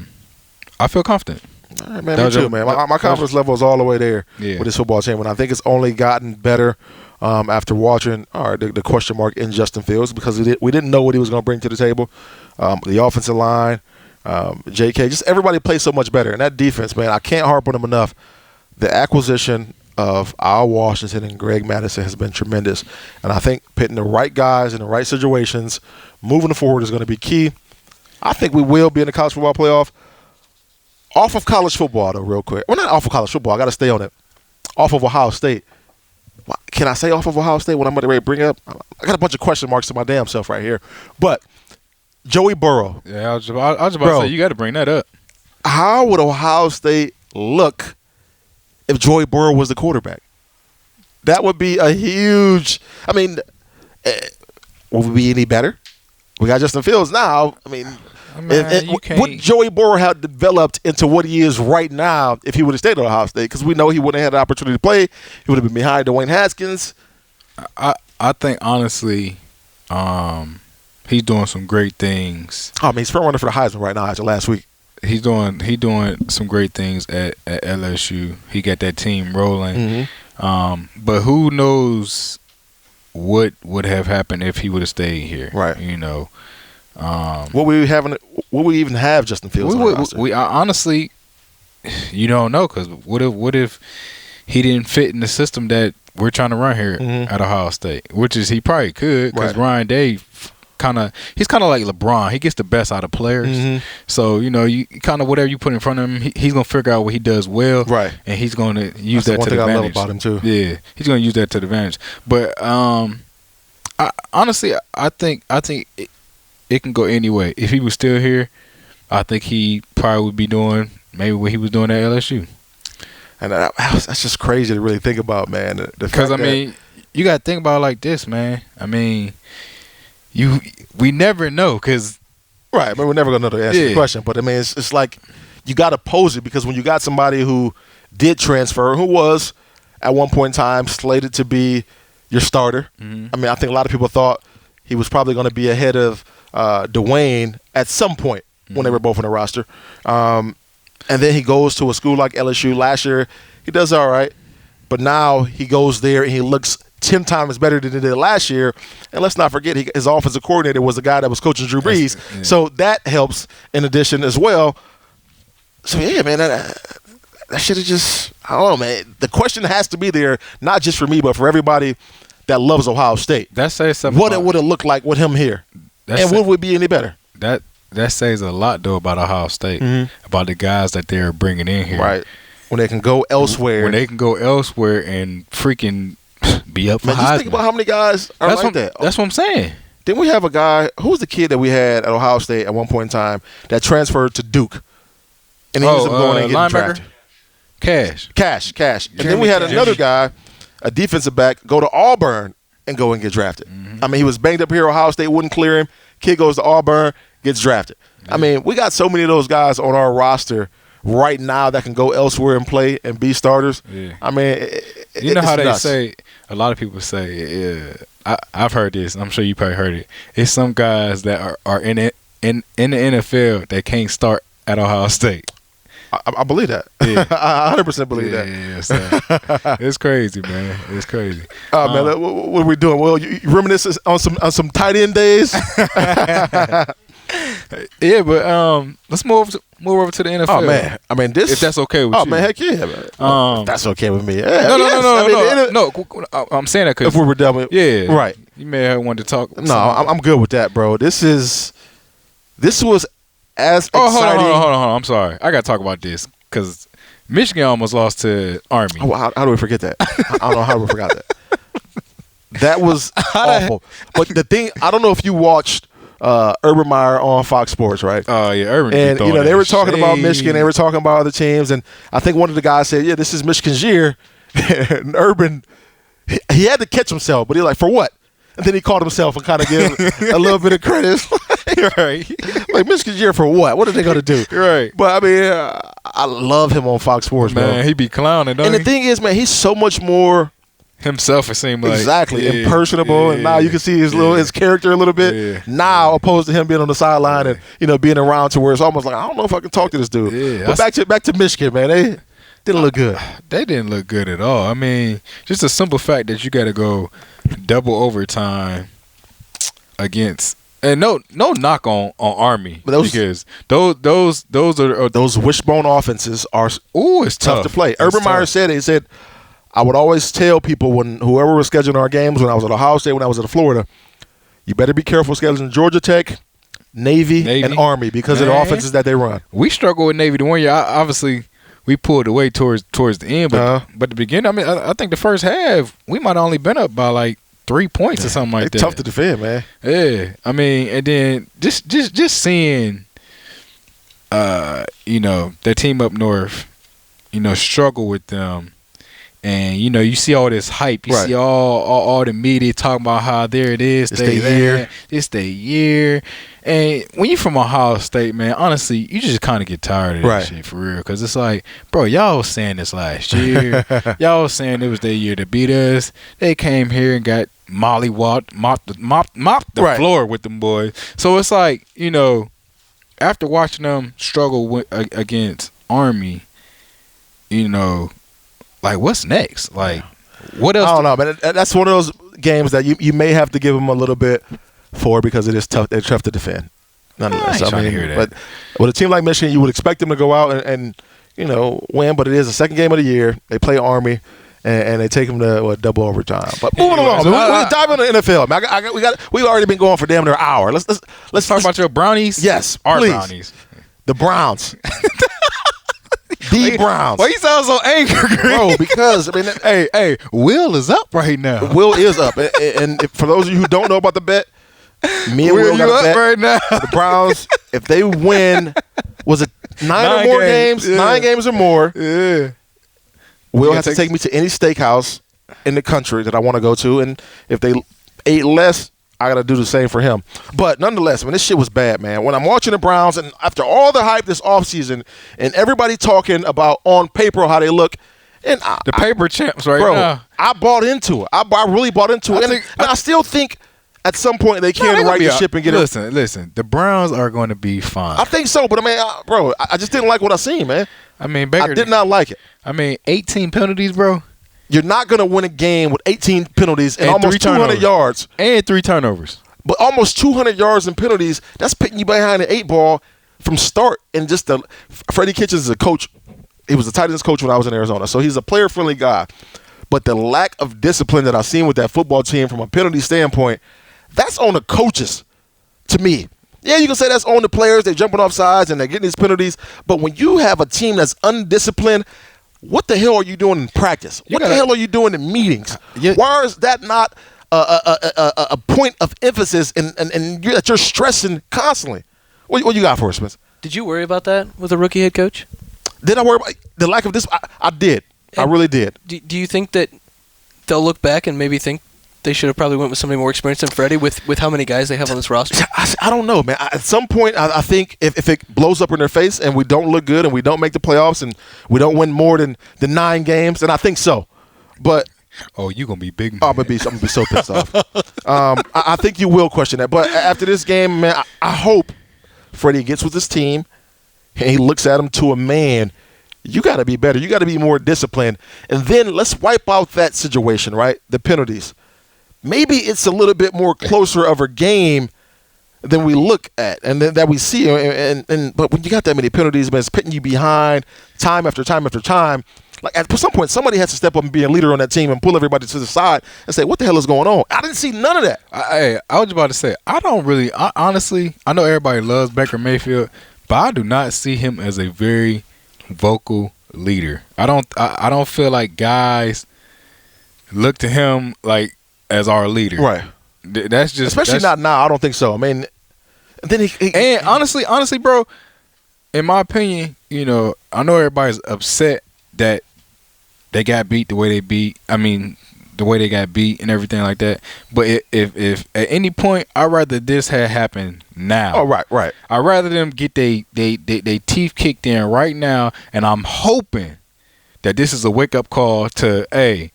feel confident. All right, man, me too, man. My confidence level is all the way there with this football team, and I think it's only gotten better after watching the question mark in Justin Fields because we didn't know what he was going to bring to the table. The offensive line, J.K., just everybody plays so much better. And that defense, man, I can't harp on them enough. The acquisition of Al Washington and Greg Madison has been tremendous, and I think pitting the right guys in the right situations, moving forward is going to be key. I think we will be in the college football playoff. Off of college football, though, real quick. Well, not off of college football. I got to stay on it. Off of Ohio State. Can I say off of Ohio State when I'm ready to bring up? I got a bunch of question marks to my damn self right here. But Joey Burrow. Yeah, I was about to say, you got to bring that up. How would Ohio State look if Joey Burrow was the quarterback? That would be a huge – I mean, would we be any better? We got Justin Fields now. I mean – would Joey Burrow have developed into what he is right now if he would have stayed at Ohio State? Because we know he wouldn't have had the opportunity to play. He would have been behind Dwayne Haskins. I think, honestly, he's doing some great things. I mean, he's front runner for the Heisman right now after last week. He's doing some great things at LSU. He got that team rolling. But who knows what would have happened if he would have stayed here? Right. You know. What we even have Justin Fields? We honestly, you don't know because what if he didn't fit in the system that we're trying to run here at Ohio State? Which is he probably could because Ryan Day he's kind of like LeBron. He gets the best out of players. So you know you kind of whatever you put in front of him, he's gonna figure out what he does well, right? And he's gonna use that to the advantage. I love about him too. Yeah, he's gonna use that to the advantage. But honestly, I think it can go any way. If he was still here, I think he probably would be doing maybe what he was doing at LSU. And that's just crazy to really think about, man. Because, I mean, you got to think about it like this, man. I mean, we never know because – Right. I mean, we're never going to know the answer to the question. But, I mean, it's like you got to pose it because when you got somebody who did transfer, who was at one point in time slated to be your starter. I mean, I think a lot of people thought he was probably going to be ahead of Dwayne at some point. when they were both on the roster. And then he goes to a school like LSU. Last year, he does all right. But now he goes there and he looks 10 times better than he did last year. And let's not forget, his offensive coordinator was the guy that was coaching Drew Brees. Yeah. So that helps in addition as well. So, yeah, man, that should have just – I don't know, man. The question has to be there, not just for me, but for everybody that loves Ohio State. That says something. What it would have looked like with him here. And what would be any better? That says a lot, though, about Ohio State, about the guys that they're bringing in here. Right. When they can go elsewhere. When they can go elsewhere and freaking be up for Heisman. Just think about how many guys are like that. That's what I'm saying. Didn't we have a guy – who was the kid that we had at Ohio State at one point in time that transferred to Duke? And he ended up going and getting drafted. Cash. And then we had another guy, a defensive back, go to Auburn and go and get drafted. I mean, he was banged up here. Ohio State wouldn't clear him. Kid goes to Auburn, gets drafted. I mean, we got so many of those guys on our roster right now that can go elsewhere and play and be starters. Yeah. I mean, you know how they nuts. say, a lot of people say, I've heard this. I'm sure you probably heard it. It's some guys that are in the NFL that can't start at Ohio State. I believe that. Yeah. I 100% believe that. Yeah, so it's crazy, man. It's crazy. Man, what are we doing? Well, you reminisce on some tight end days. Yeah, but let's move over to the NFL. Oh man, I mean this. If that's okay with you. Oh man, heck yeah. Man. That's okay with me. Yeah, no. I'm saying that because if we were done with, yeah, right. You may have wanted to talk. No, I'm good with that, bro. This was as exciting. Hold on. I'm sorry. I got to talk about this because Michigan almost lost to Army. Oh, how do we forget that? I don't know how we forgot that. That was awful. But the thing, I don't know if you watched Urban Meyer on Fox Sports, right? Oh, yeah. Urban. And, they were talking about Michigan. They were talking about other teams. And I think one of the guys said, yeah, this is Michigan's year. And Urban, he had to catch himself. But he was like, for what? And then he caught himself and kind of gave a little bit of credit. Right. Like, Michigan's year for what? What are they going to do? Right. But, I mean, I love him on Fox Sports, man. bro. He be clowning, don't he? And the thing is, man, he's so much more himself, it seemed like. Exactly. And personable. And now you can see his character a little bit now opposed to him being on the sideline and, being around to where it's almost like, I don't know if I can talk to this dude. Yeah, but back to Michigan, man. They didn't look good. They didn't look good at all. I mean, just a simple fact that you got to go double overtime against. And no knock on Army, because those are those wishbone offenses are it's tough to play. Urban Meyer said it. He said, I would always tell people when whoever was scheduling our games, when I was at Ohio State, when I was at Florida, you better be careful scheduling Georgia Tech, Navy, and Army because of the offenses that they run. We struggled with Navy the one year. Obviously, we pulled away towards the end, but the beginning, I mean, I think the first half we might have only been up by like 3 points or something like that. Tough to defend, man. Yeah, I mean, and then just seeing, that team up north, struggle with them, and you see all this hype. You see all the media talking about how there it is, it's their year, and when you from Ohio State, man, honestly, you just kind of get tired of that shit for real, because it's like, bro, y'all was saying this last year, y'all was saying it was their year to beat us. They came here and got mopped the floor with them boys. So it's like, after watching them struggle against Army, like, what's next? Like, what else? I don't know, man. That's one of those games that you may have to give them a little bit for because it is tough. They're tough to defend. Nonetheless, I mean, hear that. But with a team like Michigan, you would expect them to go out and win. But it is the second game of the year. They play Army. And they take them to double overtime. But moving along, we dive into the NFL. Man, we've already been going for damn near an hour. Let's talk about your Brownies. Yes, our please. Brownies. The Browns. The Browns. Why you sound so angry, bro? Because I mean, hey, Will is up right now. Will is up, and for those of you who don't know about the bet, me and Will got a bet right now. The Browns, if they win, was it 9 or more games? 9 games or more. Yeah. Will has to take me to any steakhouse in the country that I want to go to, and if they ate less, I got to do the same for him. But nonetheless, this shit was bad, man. When I'm watching the Browns, and after all the hype this offseason, and everybody talking about on paper how they look, and the paper champs right bro, now. I bought into it. I really bought into it. And I still think at some point they can right the ship and get it. Listen. The Browns are going to be fine. I think so, but I mean, bro, I just didn't like what I seen, man. I mean, Baker, I did not like it. I mean, 18 penalties, bro. You're not going to win a game with 18 penalties and almost 200 yards. And 3 turnovers. But almost 200 yards in penalties, that's putting you behind the 8 ball from start. And just Freddie Kitchens is a coach. He was a tight ends coach when I was in Arizona, so he's a player-friendly guy. But the lack of discipline that I've seen with that football team from a penalty standpoint, that's on the coaches to me. Yeah, you can say that's on the players. They're jumping off sides and they're getting these penalties. But when you have a team that's undisciplined, what the hell are you doing in practice? What the hell are you doing in meetings? Why is that not a point of emphasis and that you're stressing constantly? What you got for us, Smith? Did you worry about that with a rookie head coach? Did I worry about the lack of this? I did. I really did. Do you think that they'll look back and maybe think they should have probably went with somebody more experienced than Freddie with how many guys they have on this roster? I don't know, man. At some point, I think if it blows up in their face and we don't look good and we don't make the playoffs and we don't win more than the 9 games, then I think so. But you gonna be big, man. I'm gonna be so pissed off. I think you will question that. But after this game, man, I hope Freddie gets with his team and he looks at him to a man. You got to be better. You got to be more disciplined. And then let's wipe out that situation, right? The penalties. Maybe it's a little bit more closer of a game than we look at and that we see. But when you got that many penalties, man, it's putting you behind time after time after time. Like at some point, somebody has to step up and be a leader on that team and pull everybody to the side and say, "What the hell is going on?" I didn't see none of that. I was about to say, honestly, I know everybody loves Baker Mayfield, but I do not see him as a very vocal leader. I don't feel like guys look to him like as our leader. Right. That's just not now. I don't think so. I mean, then and honestly, bro, in my opinion, I know everybody's upset that they got beat the way they beat. I mean, the way they got beat and everything like that. But if at any point, I'd rather this had happened now. Oh, right. I'd rather them get they teeth kicked in right now, and I'm hoping that this is a wake-up call to, hey,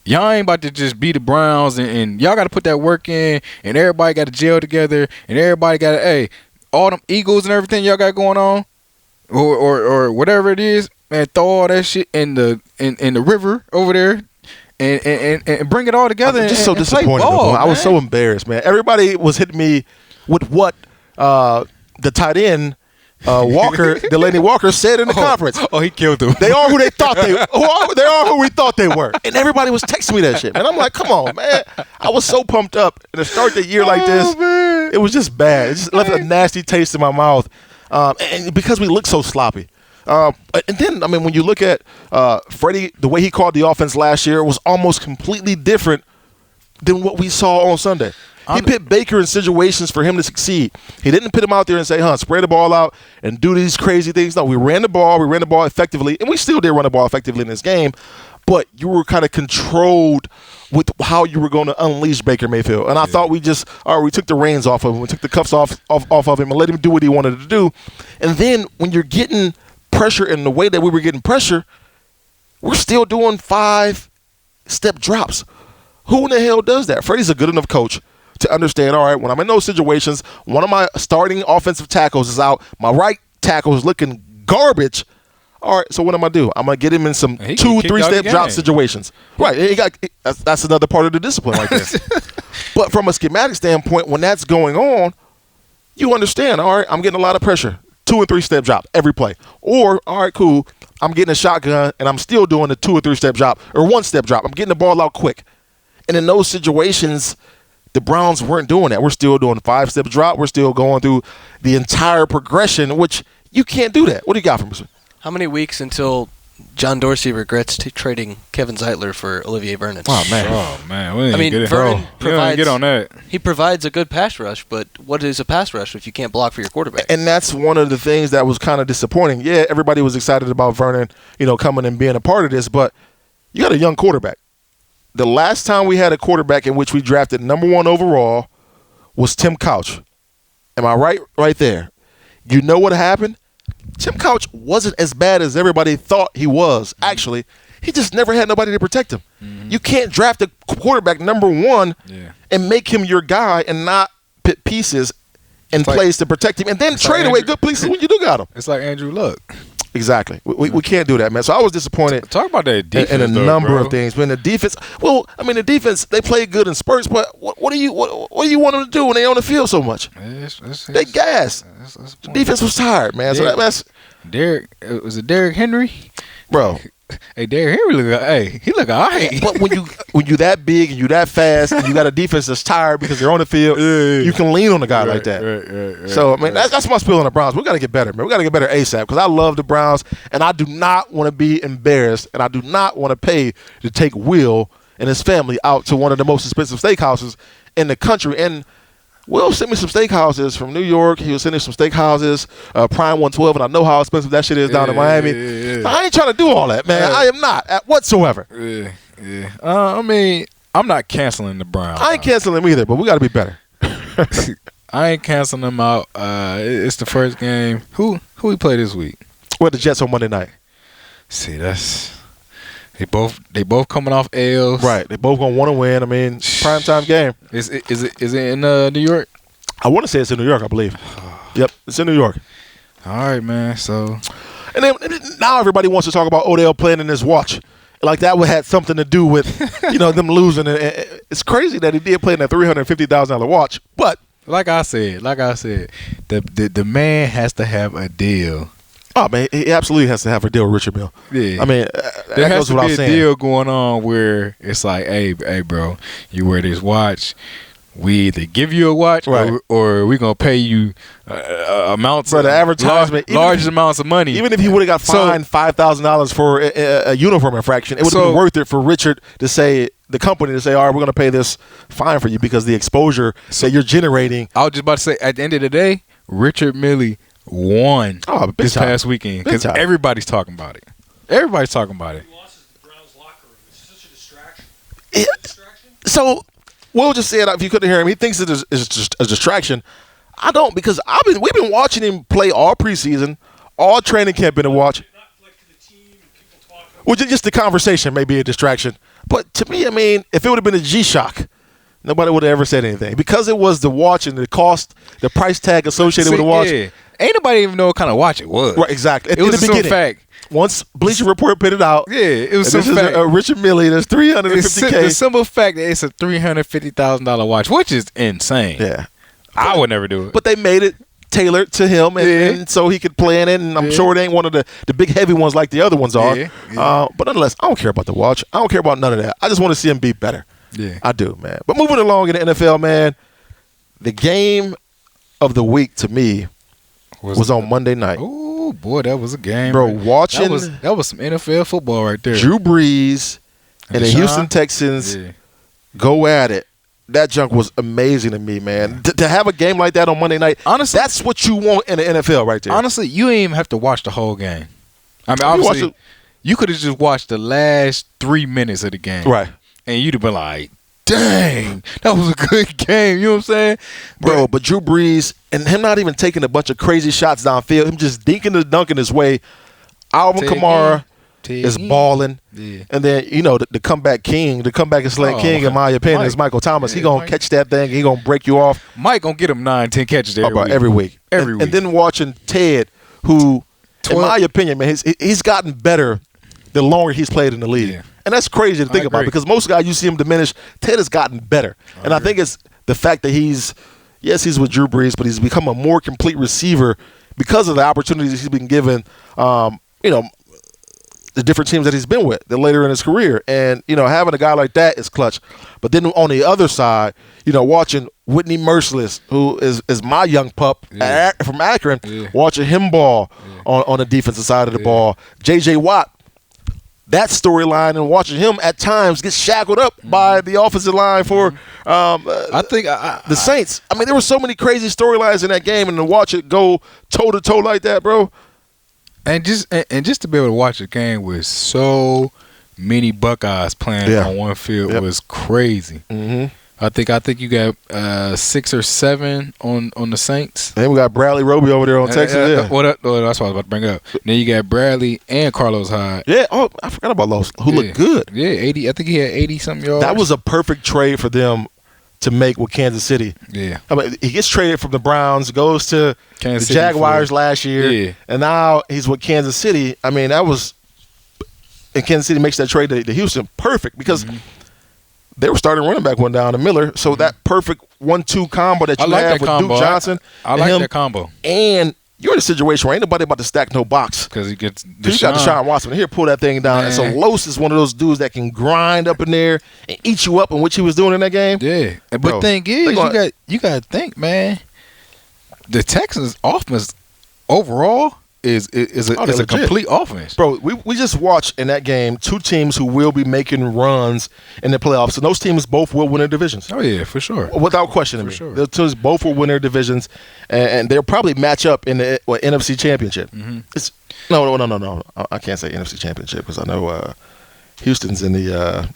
y'all ain't about to just beat the Browns, and y'all got to put that work in, and everybody got to gel together, and everybody got to, hey, all them Eagles and everything y'all got going on, or whatever it is, man, throw all that shit in the river over there. And bring it all together. I'm just so disappointed. I was so embarrassed, man. Everybody was hitting me with what the tight end Delaney Walker said in the conference. Oh, he killed them. They are who they thought they. They are who we thought they were. And everybody was texting me that shit, man. I'm like, come on, man. I was so pumped up, and to start the year like this, it was just bad. It just left a nasty taste in my mouth, and because we look so sloppy. And then, I mean, when you look at Freddie, the way he called the offense last year was almost completely different than what we saw on Sunday. He put Baker in situations for him to succeed. He didn't put him out there and say, spread the ball out and do these crazy things. No, we ran the ball effectively, and we still did run the ball effectively in this game, but you were kind of controlled with how you were going to unleash Baker Mayfield. And I thought we took the reins off of him. We took the cuffs off of him and let him do what he wanted to do. And then when you're getting pressure in the way that we were getting pressure, we're still doing 5-step drops. Who in the hell does that? Freddie's a good enough coach to understand, all right, when I'm in those situations, one of my starting offensive tackles is out, my right tackle is looking garbage. All right, so what am I do? I'm going to get him in some 2-3-step drop situations. Right, that's another part of the discipline right there. But from a schematic standpoint, when that's going on, you understand, all right, I'm getting a lot of pressure. 2- and 3-step drop every play. Or, all right, cool, I'm getting a shotgun and I'm still doing a 2- or 3-step drop or 1-step drop. I'm getting the ball out quick. And in those situations, the Browns weren't doing that. We're still doing 5-step drop. We're still going through the entire progression, which you can't do that. What do you got for me? How many weeks until John Dorsey regrets trading Kevin Zeitler for Olivier Vernon? Oh, man. Vernon provides, get on that. He provides a good pass rush, but what is a pass rush if you can't block for your quarterback? And that's one of the things that was kind of disappointing. Yeah, everybody was excited about Vernon, coming and being a part of this, but you got a young quarterback. The last time we had a quarterback in which we drafted number 1 overall was Tim Couch. Am I right? Right there. You know what happened? Tim Couch wasn't as bad as everybody thought he was. Actually, he just never had nobody to protect him. Mm-hmm. You can't draft a quarterback number one and make him your guy and not put pieces in place to protect him and then trade away good pieces when you do got him. It's like Andrew Luck. Exactly. We can't do that, man. So I was disappointed. Talk about that defense in a number bro. of things. When the defense, the defense, they play good in spurts, but what do you want them to do when they on the field so much? They gas. Defense was tired, man. So that's Derrick. Was it Derrick Henry? Bro. Hey, Derrick Henry he look all right. But when you that big and you that fast and you got a defense that's tired because they're on the field, you can lean on a guy like that. Right, so, I mean, that's my spiel on the Browns. We got to get better, man. We got to get better ASAP because I love the Browns, and I do not want to be embarrassed, and I do not want to pay to take Will and his family out to one of the most expensive steakhouses in the country. And Will sent me some steakhouses from New York. He was sending some steakhouses, Prime 112, and I know how expensive that shit is down in Miami. So I ain't trying to do all that, man. I am not whatsoever. I mean, I'm not canceling the Browns. I ain't canceling them either, but we got to be better. I ain't canceling them out. It's the first game. Who we play this week? We're the Jets on Monday night. See, they both coming off L's. Right. They both gonna want to win. I mean, primetime game. Is it in New York? I want to say it's in New York, I believe. Yep, it's in New York. All right, man. So, and then now everybody wants to talk about Odell playing in his watch. Like that would have something to do with them losing. It's crazy that he did play in a $350,000 watch, but like I said, the man has to have a deal. Oh man, he absolutely has to have a deal with Richard Mille. Yeah, I mean, there has to be a deal going on where it's like, hey, bro, you wear this watch. We either give you a watch, right, or we gonna pay you amounts for the advertisement, large amounts of money. Even if he would have got fined $5,000 for a uniform infraction, it would have been worth it for Richard to say, the company to say, all right, we're gonna pay this fine for you because the exposure that you're generating. I was just about to say, at the end of the day, Richard Mille won this past weekend because everybody's talking about it. Everybody's talking about it. He lost the Browns locker room. It's such a distraction. So Will just said, if you couldn't hear him, he thinks it is just a distraction. I don't, because we've been watching him play all preseason, all training camp in the watch. Well, just the conversation may be a distraction. But to me, I mean, if it would have been a G-Shock, nobody would have ever said anything. Because it was the watch and the cost, the price tag associated with the watch. Yeah. Ain't nobody even know what kind of watch it was. Right, exactly. It was some fact. Once Bleacher Report put it out. Yeah, it was some fact. This is a Richard Mille. There's $350K. The simple fact that it's a $350,000 watch, which is insane. Yeah. I would never do it. But they made it tailored to him, and so he could play in it, and I'm sure it ain't one of the big heavy ones like the other ones are. But nonetheless, I don't care about the watch. I don't care about none of that. I just want to see him be better. Yeah. I do, man. But moving along in the NFL, man, the game of the week to me was on Monday night. Oh, boy, that was a game. Bro, watching. That was some NFL football right there. Drew Brees and the Houston Texans go at it. That junk was amazing to me, man. To have a game like that on Monday night, honestly, that's what you want in the NFL right there. Honestly, you ain't even have to watch the whole game. I mean, obviously, you could have just watched the last 3 minutes of the game. Right. And you'd have been like, dang, that was a good game. You know what I'm saying? Bro, but Drew Brees and him not even taking a bunch of crazy shots downfield, him just dunking his way. Alvin Kamara is balling. Yeah. And then, the comeback king, the comeback and slant king, in my opinion, is Michael Thomas. He going to catch that thing. He going to break you off. Mike going to get him 9-10 catches every week. Every week. And then watching Ted, who, in my opinion, man, he's gotten better the longer he's played in the league. Yeah. And that's crazy to think about because most guys, you see him diminish. Ted has gotten better. I think it's the fact that he's with Drew Brees, but he's become a more complete receiver because of the opportunities he's been given, the different teams that he's been with later in his career. And, having a guy like that is clutch. But then on the other side, watching Whitney Merciless, who is my young pup from Akron, watching him ball on the defensive side of the ball. J.J. Watt, that storyline, and watching him at times get shackled up by the offensive line for I think the Saints. I mean, there were so many crazy storylines in that game, and to watch it go toe-to-toe like that, bro. And just to be able to watch a game with so many Buckeyes playing on one field was crazy. Mm-hmm. I think you got 6 or 7 on the Saints. And we got Bradley Roby over there on Texas. Yeah. Well, that's what I was about to bring up. Then you got Bradley and Carlos Hyde. Yeah. Oh, I forgot about Los, who looked good. Yeah, 80. I think he had 80-something yards. That was a perfect trade for them to make with Kansas City. Yeah. I mean, he gets traded from the Browns, goes to Kansas the City Jaguars last year, and now he's with Kansas City. I mean, that was – and Kansas City makes that trade to Houston perfect because they were starting running back one down to Miller. So that perfect 1-2 combo that you have with Duke Johnson. I like that combo. And you're in a situation where ain't nobody about to stack no box. Because he gets You got Deshaun Watson. Here, pull that thing down. And so Los is one of those dudes that can grind up in there and eat you up in what he was doing in that game. Yeah. But the thing is, you got to think, man, the Texans' offense overall is a complete offense. Bro, we just watched in that game 2 teams who will be making runs in the playoffs. And those teams both will win their divisions. Oh, yeah, for sure. Without questioning me. Sure. The teams both will win their divisions. And they'll probably match up in the NFC Championship. It's No. I can't say NFC Championship because I know Houston's in the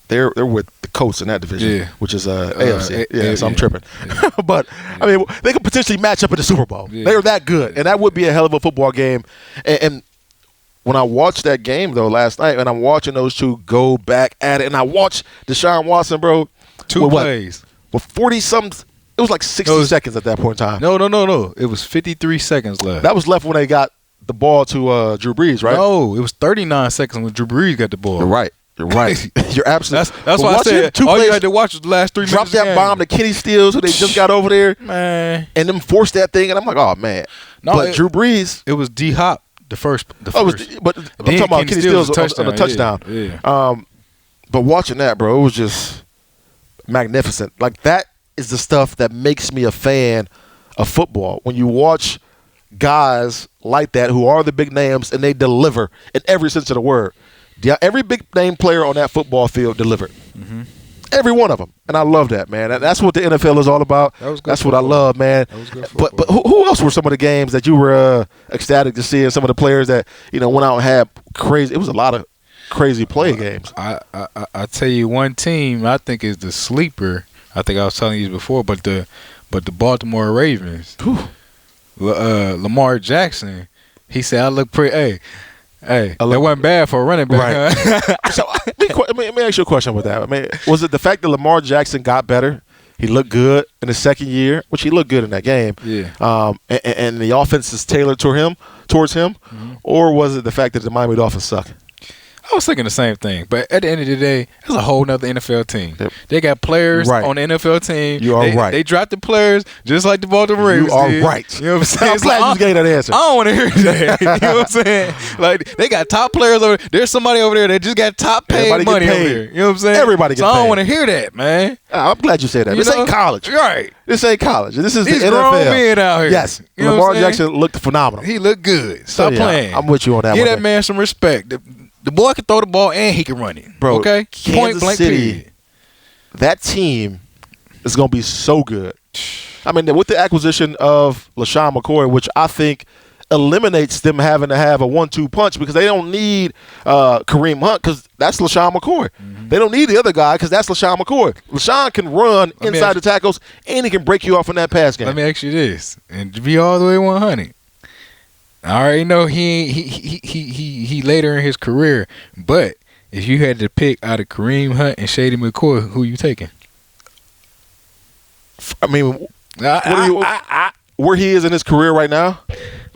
they're with the Colts in that division, which is AFC. So I'm tripping. Yeah. But, I mean, they could potentially match up in the Super Bowl. Yeah. They're that good. And that would be a hell of a football game. And when I watched that game, though, last night, and I'm watching those two go back at it, and I watched Deshaun Watson, bro. 2 plays. With 40-something. It was like 60 seconds at that point in time. No. It was 53 seconds left. That was left when they got the ball to Drew Brees, right? No, it was 39 seconds when Drew Brees got the ball. You're right. You're absolutely. That's why I said all you had to watch was the last 3 minutes. Drop that bomb to Kenny Stills, who they just got over there, man, and them force that thing, and I'm like, oh man. No, but Drew Brees, it was D Hop the first. But I'm talking about Kenny Stills on the touchdown. Yeah. But watching that, bro, it was just magnificent. Like that is the stuff that makes me a fan of football. When you watch guys like that who are the big names and they deliver in every sense of the word. Every big name player on that football field delivered. Every one of them. And I love that, man. That's what the NFL is all about. That's what I love, man. But who else were some of the games that you were ecstatic to see, and some of the players that went out and had crazy? It was a lot of crazy play games. I tell you, one team I think is the sleeper. I think I was telling you before, but the Baltimore Ravens. Lamar Jackson. He said, "I look pretty." Hey, that wasn't bad for a running back. Right. So let me ask you a question with that. I mean, was it the fact that Lamar Jackson got better? He looked good in his second year, which he looked good in that game. Yeah. And the offense is tailored towards him, or was it the fact that the Miami Dolphins suck? I was thinking the same thing, but at the end of the day, it's a whole nother NFL team. They got players on the NFL team. You are right. They drafted players just like the Baltimore Ravens. You are did. right. You know what I'm saying? I'm glad you gave that answer. I don't want to hear that. You know what I'm saying? Like they got top players over there. There's somebody over there that just got top paid money over there. You know what I'm saying? Everybody gets paid. So I don't want to hear that, man. I'm glad you said that. This ain't college. Right. This ain't college. This is These the NFL. grown men out here. Yes. You know Lamar Jackson looked phenomenal. He looked good. Stop playing. I'm with you on that one. Give that man some respect. The boy can throw the ball and he can run it. Bro, okay? Point blank City, period. That team is going to be so good. I mean, with the acquisition of LaShawn McCoy, which I think eliminates them having to have a 1-2 punch because they don't need Kareem Hunt because that's LaShawn McCoy. They don't need the other guy because that's LaShawn McCoy. LaShawn can run inside the tackles and he can break you off in that pass game. Let me ask you this, and to be all the way 100. I already know he later in his career, but if you had to pick out of Kareem Hunt and Shady McCoy, who you taking? I mean, where he is in his career right now?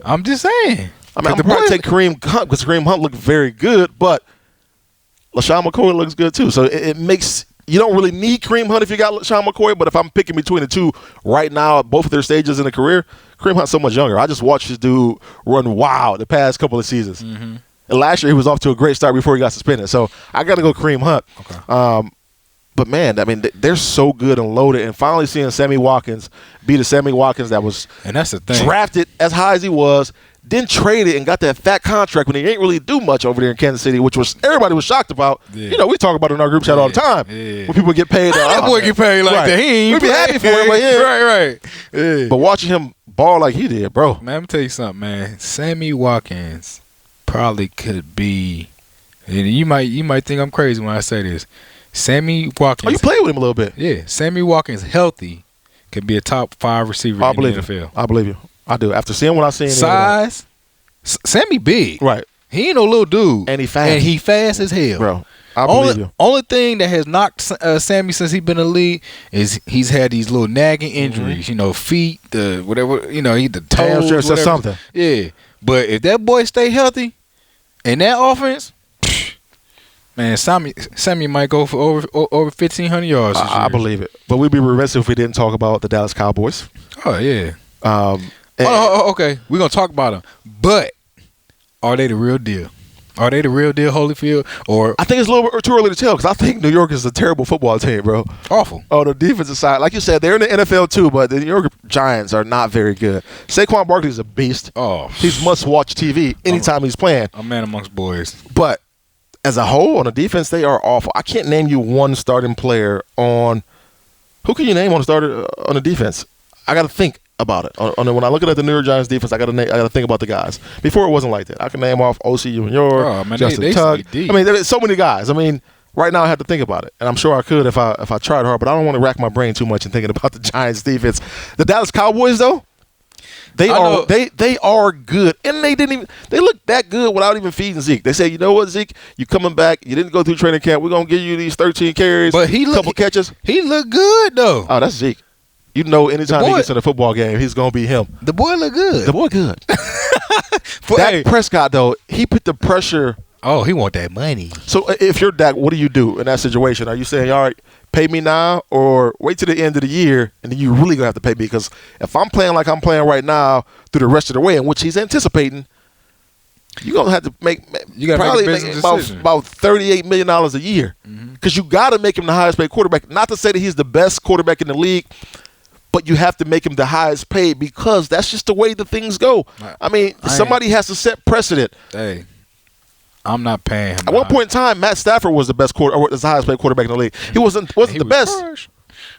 I'm just saying. I mean, I'm probably take Kareem Hunt because Kareem Hunt looked very good, but LaShawn McCoy looks good too. So it makes you don't really need Kareem Hunt if you got LaShawn McCoy, but if I'm picking between the two right now at both of their stages in the career, Kareem Hunt's so much younger. I just watched this dude run wild the past couple of seasons. And last year he was off to a great start before he got suspended. So I got to go Kareem Hunt. Okay. But, man, I mean, they're so good and loaded. And finally seeing Sammy Watkins be the Sammy Watkins that was and that's the thing. Drafted as high as he was, then traded and got that fat contract when he ain't really do much over there in Kansas City, which was everybody was shocked about. Yeah. We talk about it in our group chat all the time. Yeah. When people get paid. That boy get paid like that. He ain't we'd be happy for him. But right. Yeah. But watching him ball like he did, bro. Man, let me tell you something, man. Sammy Watkins probably could be, and you might think I'm crazy when I say this, Sammy Watkins. Oh, you played with him a little bit. Yeah, Sammy Watkins healthy could be a top 5 receiver I in the believe NFL. you. I believe you. I do. After seeing what I've seen, Size, Sammy big. right? He ain't no little dude, And he fast. and he fast as hell, Bro, I believe you. Only thing that has knocked Sammy since he been in the league is he's had these little nagging injuries. You know, feet, the whatever. You know, the toes, Hamstrings or whatever. something. Yeah, but if that boy stay healthy, in that offense, man, Sammy might go for over 1,500 yards. This I year. believe it. But we'd be remiss if we didn't talk about the Dallas Cowboys. Oh yeah. And Okay, we're gonna talk about them, but are they the real deal? Are they the real deal, Holyfield? Or I think it's a little bit too early to tell because I think New York is a terrible football team, bro. awful? On the defensive side, like you said, they're in the NFL too, but the New York Giants are not very good. Saquon Barkley's a beast. Oh, He's must-watch TV anytime he's playing. a man amongst boys. But as a whole, on the defense, they are awful. I can't name you one starting player on. Who can you name on the starter on the defense? I got to think about it. When I look at the New York Giants defense, I got to think about the guys. Before it wasn't like that. I can name off O.C. Junior, Oh, man, Justin they Tuck. deep. I mean, there's so many guys. I mean, right now I have to think about it, and I'm sure I could if I tried hard. But I don't want to rack my brain too much in thinking about the Giants defense. The Dallas Cowboys, though, they are good, and they look that good without even feeding Zeke. They say, you know what, Zeke, you coming back? You didn't go through training camp. We're gonna give you these 13 carries, But he couple catches. He look good though. Oh, that's Zeke. You know, anytime The he boy- gets in a football game, he's gonna be him. The boy look good. The boy good. But, Dak hey, Prescott, though, he put the pressure. oh, he want that money. So if you're Dak, what do you do in that situation? Are you saying, all right, pay me now, or wait till the end of the year and then you really gonna have to pay me? Because if I'm playing like I'm playing right now through the rest of the way, in which he's anticipating, you're gonna have to make gotta make a business decision. about $38 million a year. Because you got to make him the highest paid quarterback. Not to say that he's the best quarterback in the league, but you have to make him the highest paid because that's just the way the things go. I mean, somebody has to set precedent. Hey, I'm not paying him. At one point in time, Matt Stafford was the best was the highest paid quarterback in the league. He wasn't the best. Trash.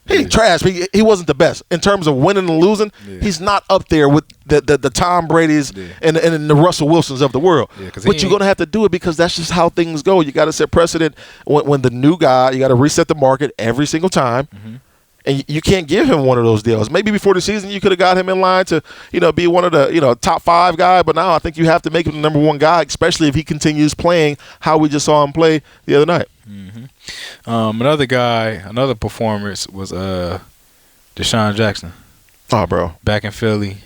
He trash. But he wasn't the best in terms of winning and losing. Yeah. He's not up there with the Tom Brady's and the Russell Wilsons of the world. Yeah, 'cause but you're gonna have to do it because that's just how things go. You got to set precedent when the new guy. You got to reset the market every single time. And you can't give him one of those deals. Maybe before the season you could have got him in line to, be one of the, top 5 guy. But now I think you have to make him the number 1 guy, especially if he continues playing how we just saw him play the other night. Another performance was Deshaun Jackson Oh, bro. back in Philly,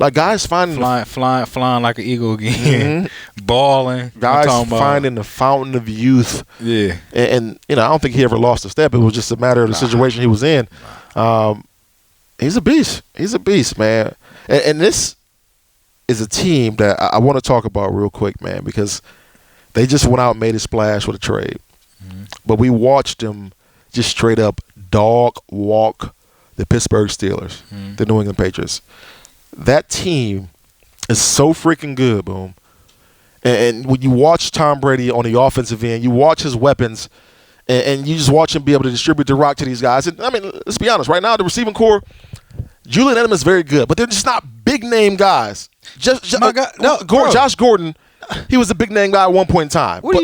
Like guys finding flying like an eagle again, balling. guys I'm talking about- finding the fountain of youth. yeah. And I don't think he ever lost a step. It was just a matter of the situation he was in. He's a beast. He's a beast, man. And this is a team that I want to talk about real quick, man, because they just went out and made a splash with a trade. But we watched them just straight up dog walk the Pittsburgh Steelers, the New England Patriots. That team is so freaking good, Boom. And when you watch Tom Brady on the offensive end, you watch his weapons, and you just watch him be able to distribute the rock to these guys. And, I mean, let's be honest. Right now, the receiving core, Julian Edelman is very good, but they're just not big-name guys. Josh Gordon, he was a big-name guy at one point in time. What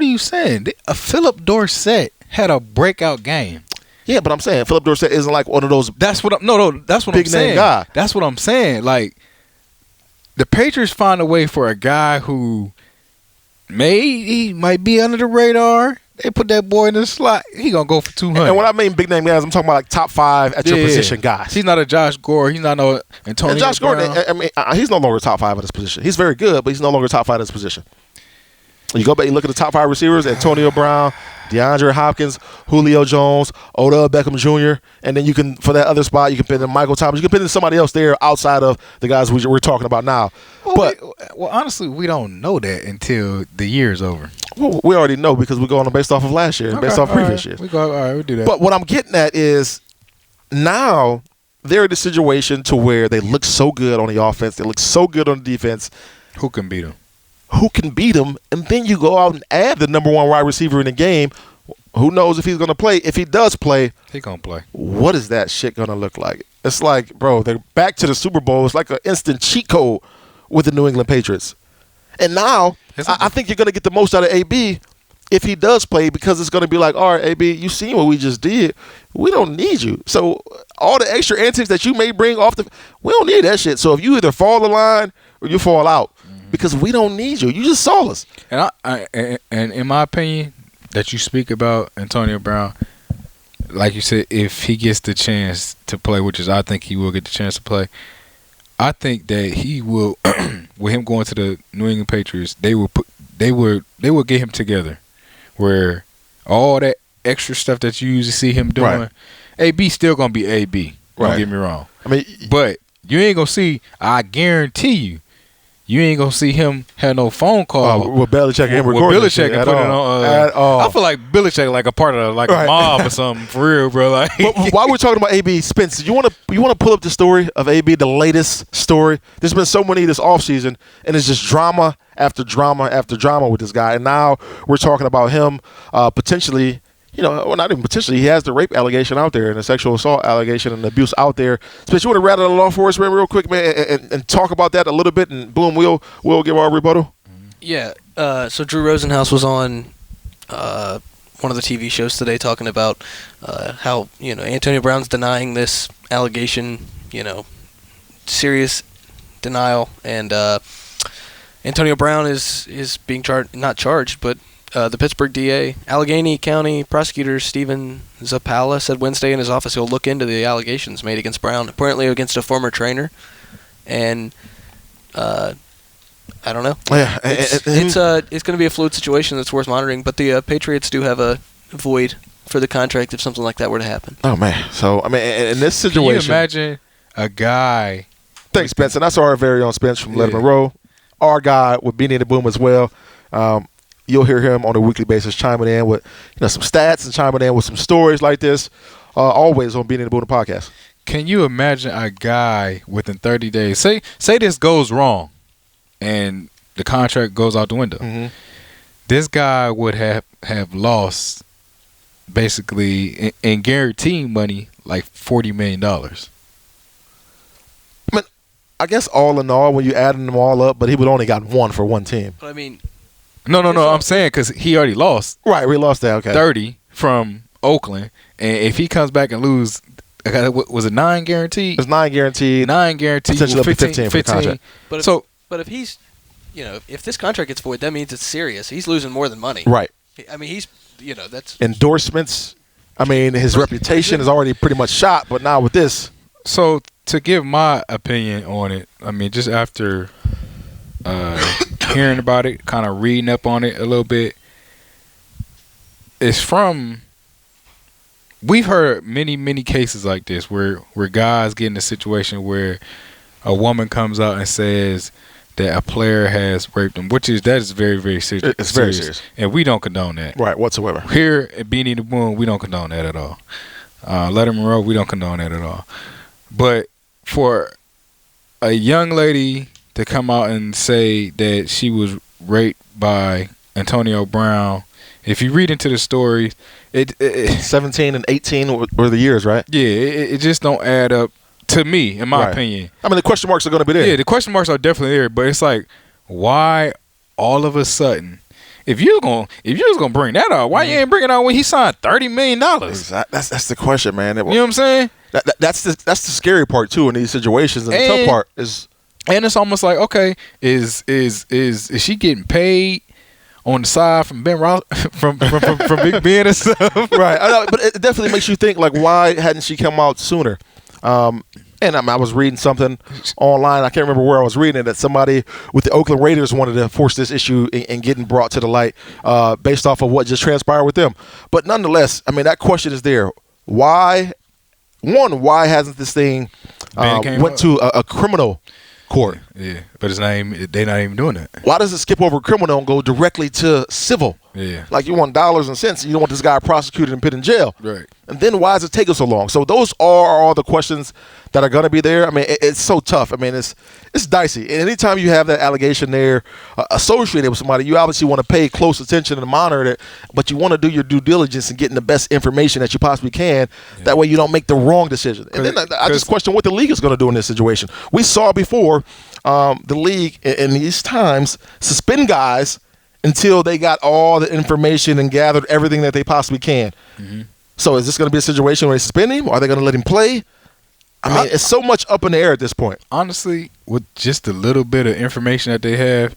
are you saying? Philip Dorsett had a breakout game. Yeah, but I'm saying Philip Dorsett isn't like one of those. That's what I'm Big saying. name guy. That's what I'm saying. Like the Patriots find a way for a guy who he might be under the radar. They put that boy in the slot. He gonna go for 200. And when I mean big name guys, I'm talking about like top 5 at your position guys. He's not a Josh Gore. He's not no Antonio And Josh Brown. Gordon, I mean, he's no longer top 5 at his position. He's very good, but he's no longer top 5 at his position. You go back, you look at the top 5 receivers: Antonio Brown, DeAndre Hopkins, Julio Jones, Odell Beckham Jr., and then you can, for that other spot, you can put in Michael Thomas. You can put in somebody else there outside of the guys we're talking about now. Well, honestly, we don't know that until the year's over. Well, we already know because we're going based off of last year and based off previous years. All right, we'll do that. But what I'm getting at is now they're in a situation to where they look so good on the offense, they look so good on the defense. Who can beat them? Who can beat them? And then you go out and add the number 1 wide receiver in the game. Who knows if he's going to play? If he does play, He gonna play. what is that shit going to look like? It's like, bro, they're back to the Super Bowl. It's like an instant cheat code with the New England Patriots. And now I think you're going to get the most out of AB if he does play, because it's going to be like, all right, AB, you seen what we just did. We don't need you. So all the extra antics that you may bring off we don't need that shit. So if you either fall the line or you fall out, because we don't need you. You just saw us. And and in my opinion, that you speak about Antonio Brown, like you said, if he gets the chance to play, which is I think he will get the chance to play, I think that he will, with him going to the New England Patriots, they will get him together, where all that extra stuff that you usually see him doing, Right. AB still gonna be AB. Don't Right. get me wrong. I mean, But you ain't gonna see. I guarantee you ain't gonna see him have no phone call. with Belichick and him with recording Belichick and at putting it all. on. At all. I feel like Belichick like a part of like Right. a mob or something for real, bro. Like, But while we're talking about AB, Spence, you want to pull up the story of AB, the latest story? There's been so many this offseason, and it's just drama after drama after drama with this guy. And now we're talking about him potentially, well, not even potentially. He has the rape allegation out there and the sexual assault allegation and abuse out there. Spence, you want to rattle it off for us, man, real quick, man, and talk about that a little bit, and boom, we'll give our rebuttal. Yeah. So Drew Rosenhaus was on one of the TV shows today talking about how Antonio Brown's denying this allegation, serious denial, and Antonio Brown is being not charged, but the Pittsburgh DA, Allegheny County prosecutor Stephen Zappala said Wednesday in his office he'll look into the allegations made against Brown, apparently against a former trainer, and I don't know. Yeah, It's going to be a fluid situation that's worth monitoring, but the Patriots do have a void for the contract if something like that were to happen. Oh man, so I mean, in this situation, can you imagine a guy? Thanks, Spence, and that's our very own Spence from Lettermen Row, our guy with Beanie and The Boom as well. You'll hear him on a weekly basis chiming in with some stats and chiming in with some stories like this, always on Beanie and The Boom podcast. Can you imagine a guy within 30 days? Say this goes wrong, and the contract goes out the window. Mm-hmm. This guy would have lost basically in guaranteeing money like $40 million. I guess all in all, when you adding them all up, but he would only got one for one team. But I mean, No. I'm saying because he already lost Right, we lost that. Okay, 30 from Oakland, and if he comes back and lose, was it 9 guaranteed? it's 9 guaranteed. 9 guaranteed. Potentially up to 15 15 for the contract. But if he's, if this contract gets void, that means it's serious. He's losing more than money. Right, I mean, he's, that's endorsements. I mean, his reputation is already pretty much shot, but now with this, So to give my opinion on it, I mean, just after hearing about it, kind of reading up on it a little bit, it's from. We've heard many cases like this where guys get in a situation where a woman comes out and says that a player has raped them, that is very, very serious. It's very serious, and we don't condone that. right, whatsoever. Here at Beanie and The Boom, we don't condone that at all. Lettermen Row, we don't condone that at all. But for a young lady to come out and say that she was raped by Antonio Brown, if you read into the story, it 17 and 18 were the years, right? yeah, it just don't add up to me, in my Right. opinion. I mean, the question marks are going to be there. Yeah, the question marks are definitely there, but it's like, why all of a sudden, if you was gonna bring that out, why you ain't bring it out when he signed $30 million? That's the question, man. You know what I'm saying? That's the scary part too in these situations, and the tough part is. And it's almost like, okay, is she getting paid on the side from Ben from Big Ben and stuff? Right, I know, but it definitely makes you think, like, why hadn't she come out sooner? And I was reading something online. I can't remember where I was reading it, that somebody with the Oakland Raiders wanted to force this issue in getting brought to the light based off of what just transpired with them. But nonetheless, I mean, that question is there. Why hasn't this thing went to a criminal court? Yeah, but they're not even doing that. Why does it skip over criminal and go directly to civil? Yeah. Like, you want dollars and cents, and you don't want this guy prosecuted and put in jail. Right. And then why does it take us so long? So those are all the questions that are going to be there. I mean, it's so tough. I mean, it's dicey. And anytime you have that allegation there associated with somebody, you obviously want to pay close attention and monitor it, but you want to do your due diligence and getting the best information that you possibly can. Yeah. That way you don't make the wrong decision. And then I just question what the league is going to do in this situation. We saw before the league in these times suspend guys until they got all the information and gathered everything that they possibly can. Mm-hmm. So is this going to be a situation where they suspend him? Or are they going to let him play? I mean, it's so much up in the air at this point. Honestly, with just a little bit of information that they have,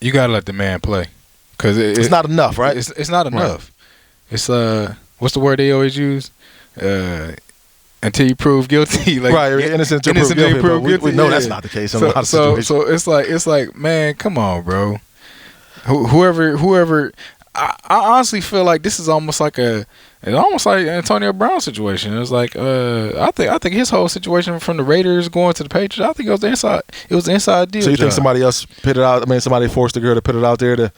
you got to let the man play. Because it's not enough, right? It's not enough. Right. It's what's the word they always use? Until you prove guilty, like right? Innocent until proved guilty. We know that's not the case in a lot of situations. So it's like, man, come on, bro. Whoever, I honestly feel like this is almost like Antonio Brown situation. It's like I think his whole situation from the Raiders going to the Patriots, I think it was the inside deal. So you think somebody else put it out? I mean, somebody forced the girl to put it out there to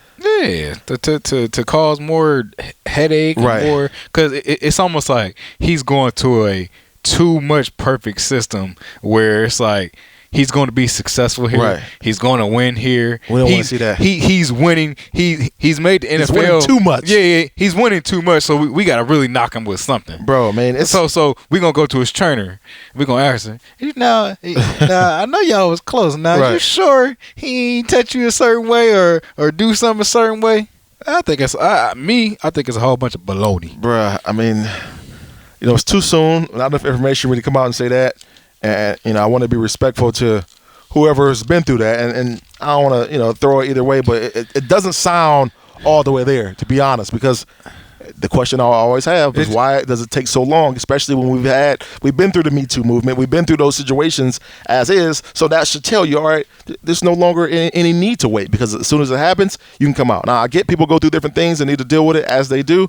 cause more headache, right? More because it's almost like he's going to a too much perfect system where it's like he's going to be successful here. Right. He's going to win here. We don't want to see that. He's winning. He's made the NFL. He's winning too much. Yeah. He's winning too much. So we got to really knock him with something, bro. Man, so we're gonna go to his trainer. We're gonna ask him. Now I know y'all was close. Now right. You sure he ain't touch you a certain way or do something a certain way? I think it's I think it's a whole bunch of baloney, bruh. I mean, it's too soon. Not enough information really come out and say that. And I want to be respectful to whoever's been through that, and I don't want to throw it either way, but it doesn't sound all the way there, to be honest, because the question I always have is why does it take so long, especially when we've been through the Me Too movement, we've been through those situations as is, so that should tell you, all right, there's no longer any need to wait, because as soon as it happens, you can come out. Now, I get people go through different things and need to deal with it as they do.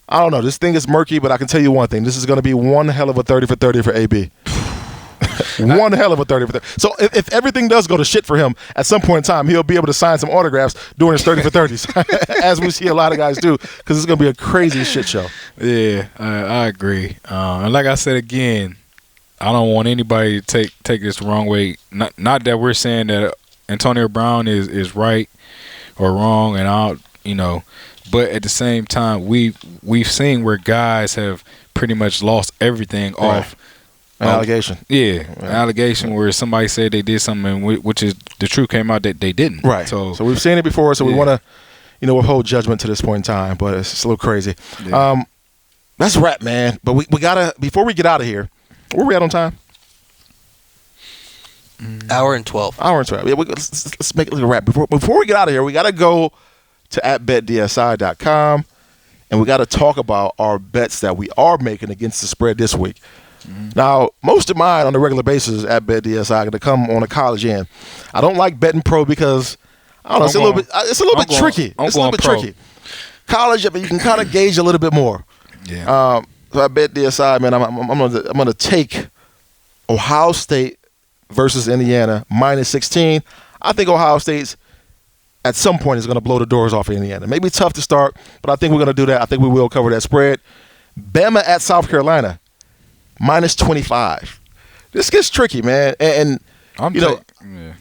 I don't know. This thing is murky, but I can tell you one thing. This is going to be one hell of a 30 for 30 for AB. One hell of a 30 for 30. So if everything does go to shit for him, at some point in time, he'll be able to sign some autographs during his 30 for 30s, as we see a lot of guys do, because it's going to be a crazy shit show. Yeah, I agree. And like I said again, I don't want anybody to take this the wrong way. Not that we're saying that Antonio Brown is right or wrong, and but at the same time, we've seen where guys have pretty much lost everything off an allegation. Yeah, an allegation where somebody said they did something, which is the truth came out that they didn't. Right. So we've seen it before, so we want to, withhold judgment to this point in time, but it's a little crazy. Yeah. That's a wrap, man. But we gotta, before we get out of here, where we at on time? Hour and 12. Yeah, let's make it like a wrap. Before we get out of here, we gotta go to @betdsi.com, and we got to talk about our bets that we are making against the spread this week. Mm-hmm. Now, most of mine on a regular basis at BetDSI are going to come on a college end. I don't like betting pro because I don't know, it's a little bit tricky. It's a little bit tricky. College, I mean, you can kind of gauge a little bit more. Yeah. So I BetDSI, man, I'm going to take Ohio State versus Indiana -16. I think Ohio State's at some point is going to blow the doors off of Indiana. Maybe tough to start, but I think we're going to do that. I think we will cover that spread. Bama at South Carolina, -25. This gets tricky, man. And go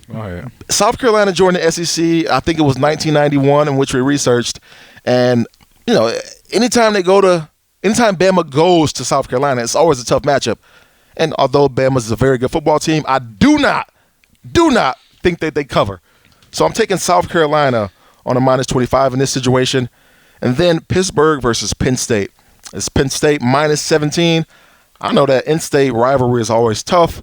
ahead. South Carolina joined the SEC, I think it was 1991, in which we researched. And, anytime Bama goes to South Carolina, it's always a tough matchup. And although Bama's a very good football team, I do not think that they cover. So I'm taking South Carolina on a -25 in this situation. And then Pittsburgh versus Penn State. It's Penn State -17. I know that in-state rivalry is always tough.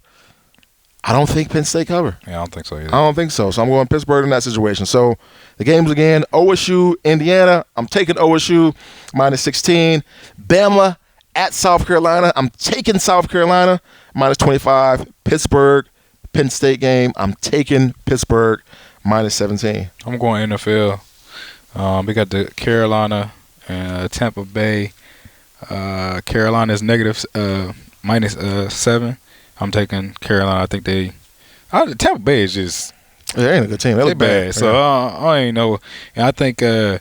I don't think Penn State cover. Yeah, I don't think so either. I don't think so. So I'm going Pittsburgh in that situation. So the games again, OSU, Indiana. I'm taking OSU -16. Bama at South Carolina. I'm taking South Carolina -25. Pittsburgh, Penn State game. I'm taking Pittsburgh -17. I'm going NFL. We got the Carolina and Tampa Bay. Carolina's -7. I'm taking Carolina. I think Tampa Bay is just they ain't a good team. They look bad. So I ain't know. And I think with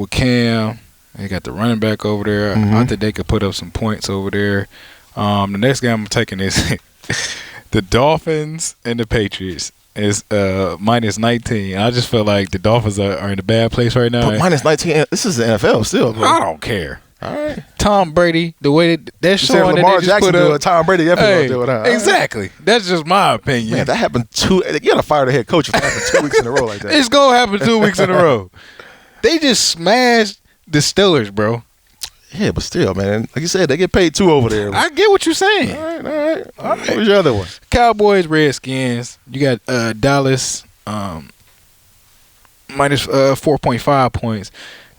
Cam, they got the running back over there. Mm-hmm. I think they could put up some points over there. The next game I'm taking is the Dolphins and the Patriots. Is -19. I just feel like the Dolphins are in a bad place right now. But -19, this is the NFL still, bro. I don't care. All right. Tom Brady, the way they're You said showing that Lamar they just Jackson put do up. it. Tom Brady definitely gonna do it. Huh? Exactly. That's just my opinion. Man, that happened you gotta fire the head coach if that happened 2 weeks in a row like that. It's gonna happen 2 weeks in a row. They just smashed the Steelers, bro. Yeah, but still, man. Like you said, they get paid $2 over there. I get what you're saying. All right. What was your other one? Cowboys, Redskins. You got Dallas minus 4.5 points.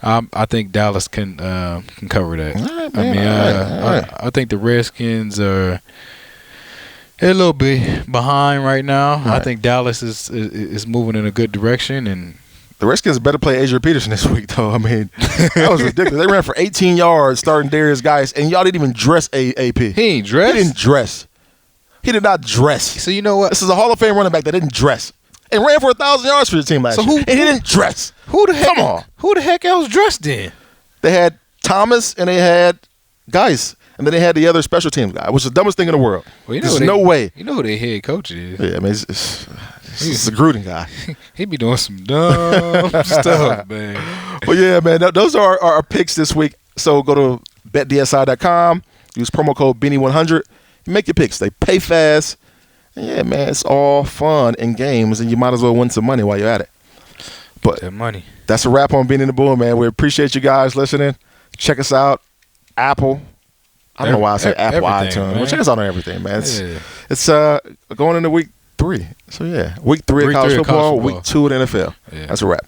I think Dallas can cover that. All right, I man. mean, All right. I think the Redskins are a little bit behind right now. Right. I think Dallas is moving in a good direction, and The Redskins better play Adrian Peterson this week, though. I mean, that was ridiculous. They ran for 18 yards starting Darius Geis, and y'all didn't even dress AP. he ain't dressed. He didn't dress. He did not dress. So you know what? This is a Hall of Fame running back that didn't dress and ran for 1,000 yards for the team last year. And he didn't dress. Who the heck? Come on. Who the heck else dressed then? They had Thomas and they had Geis, and then they had the other special teams guy, which is the dumbest thing in the world. Well, There's no way. You know who their head coach is? Yeah, I mean, it's a Gruden guy. He be doing some dumb stuff, man. But yeah, man, those are our picks this week. So go to betdsi.com, use promo code Beanie100, and make your picks. They pay fast. And yeah, man, it's all fun and games, and you might as well win some money while you're at it. But That money. that's a wrap on Beanie and the Boom, man. We appreciate you guys listening. Check us out. Apple. I don't know why I say Apple everything, iTunes. man. Well, check us out on everything, man. Yeah. It's going into week 3. So yeah, week 3 of Week college 3 of football, college football. week 2 of the NFL. Yeah. That's a wrap.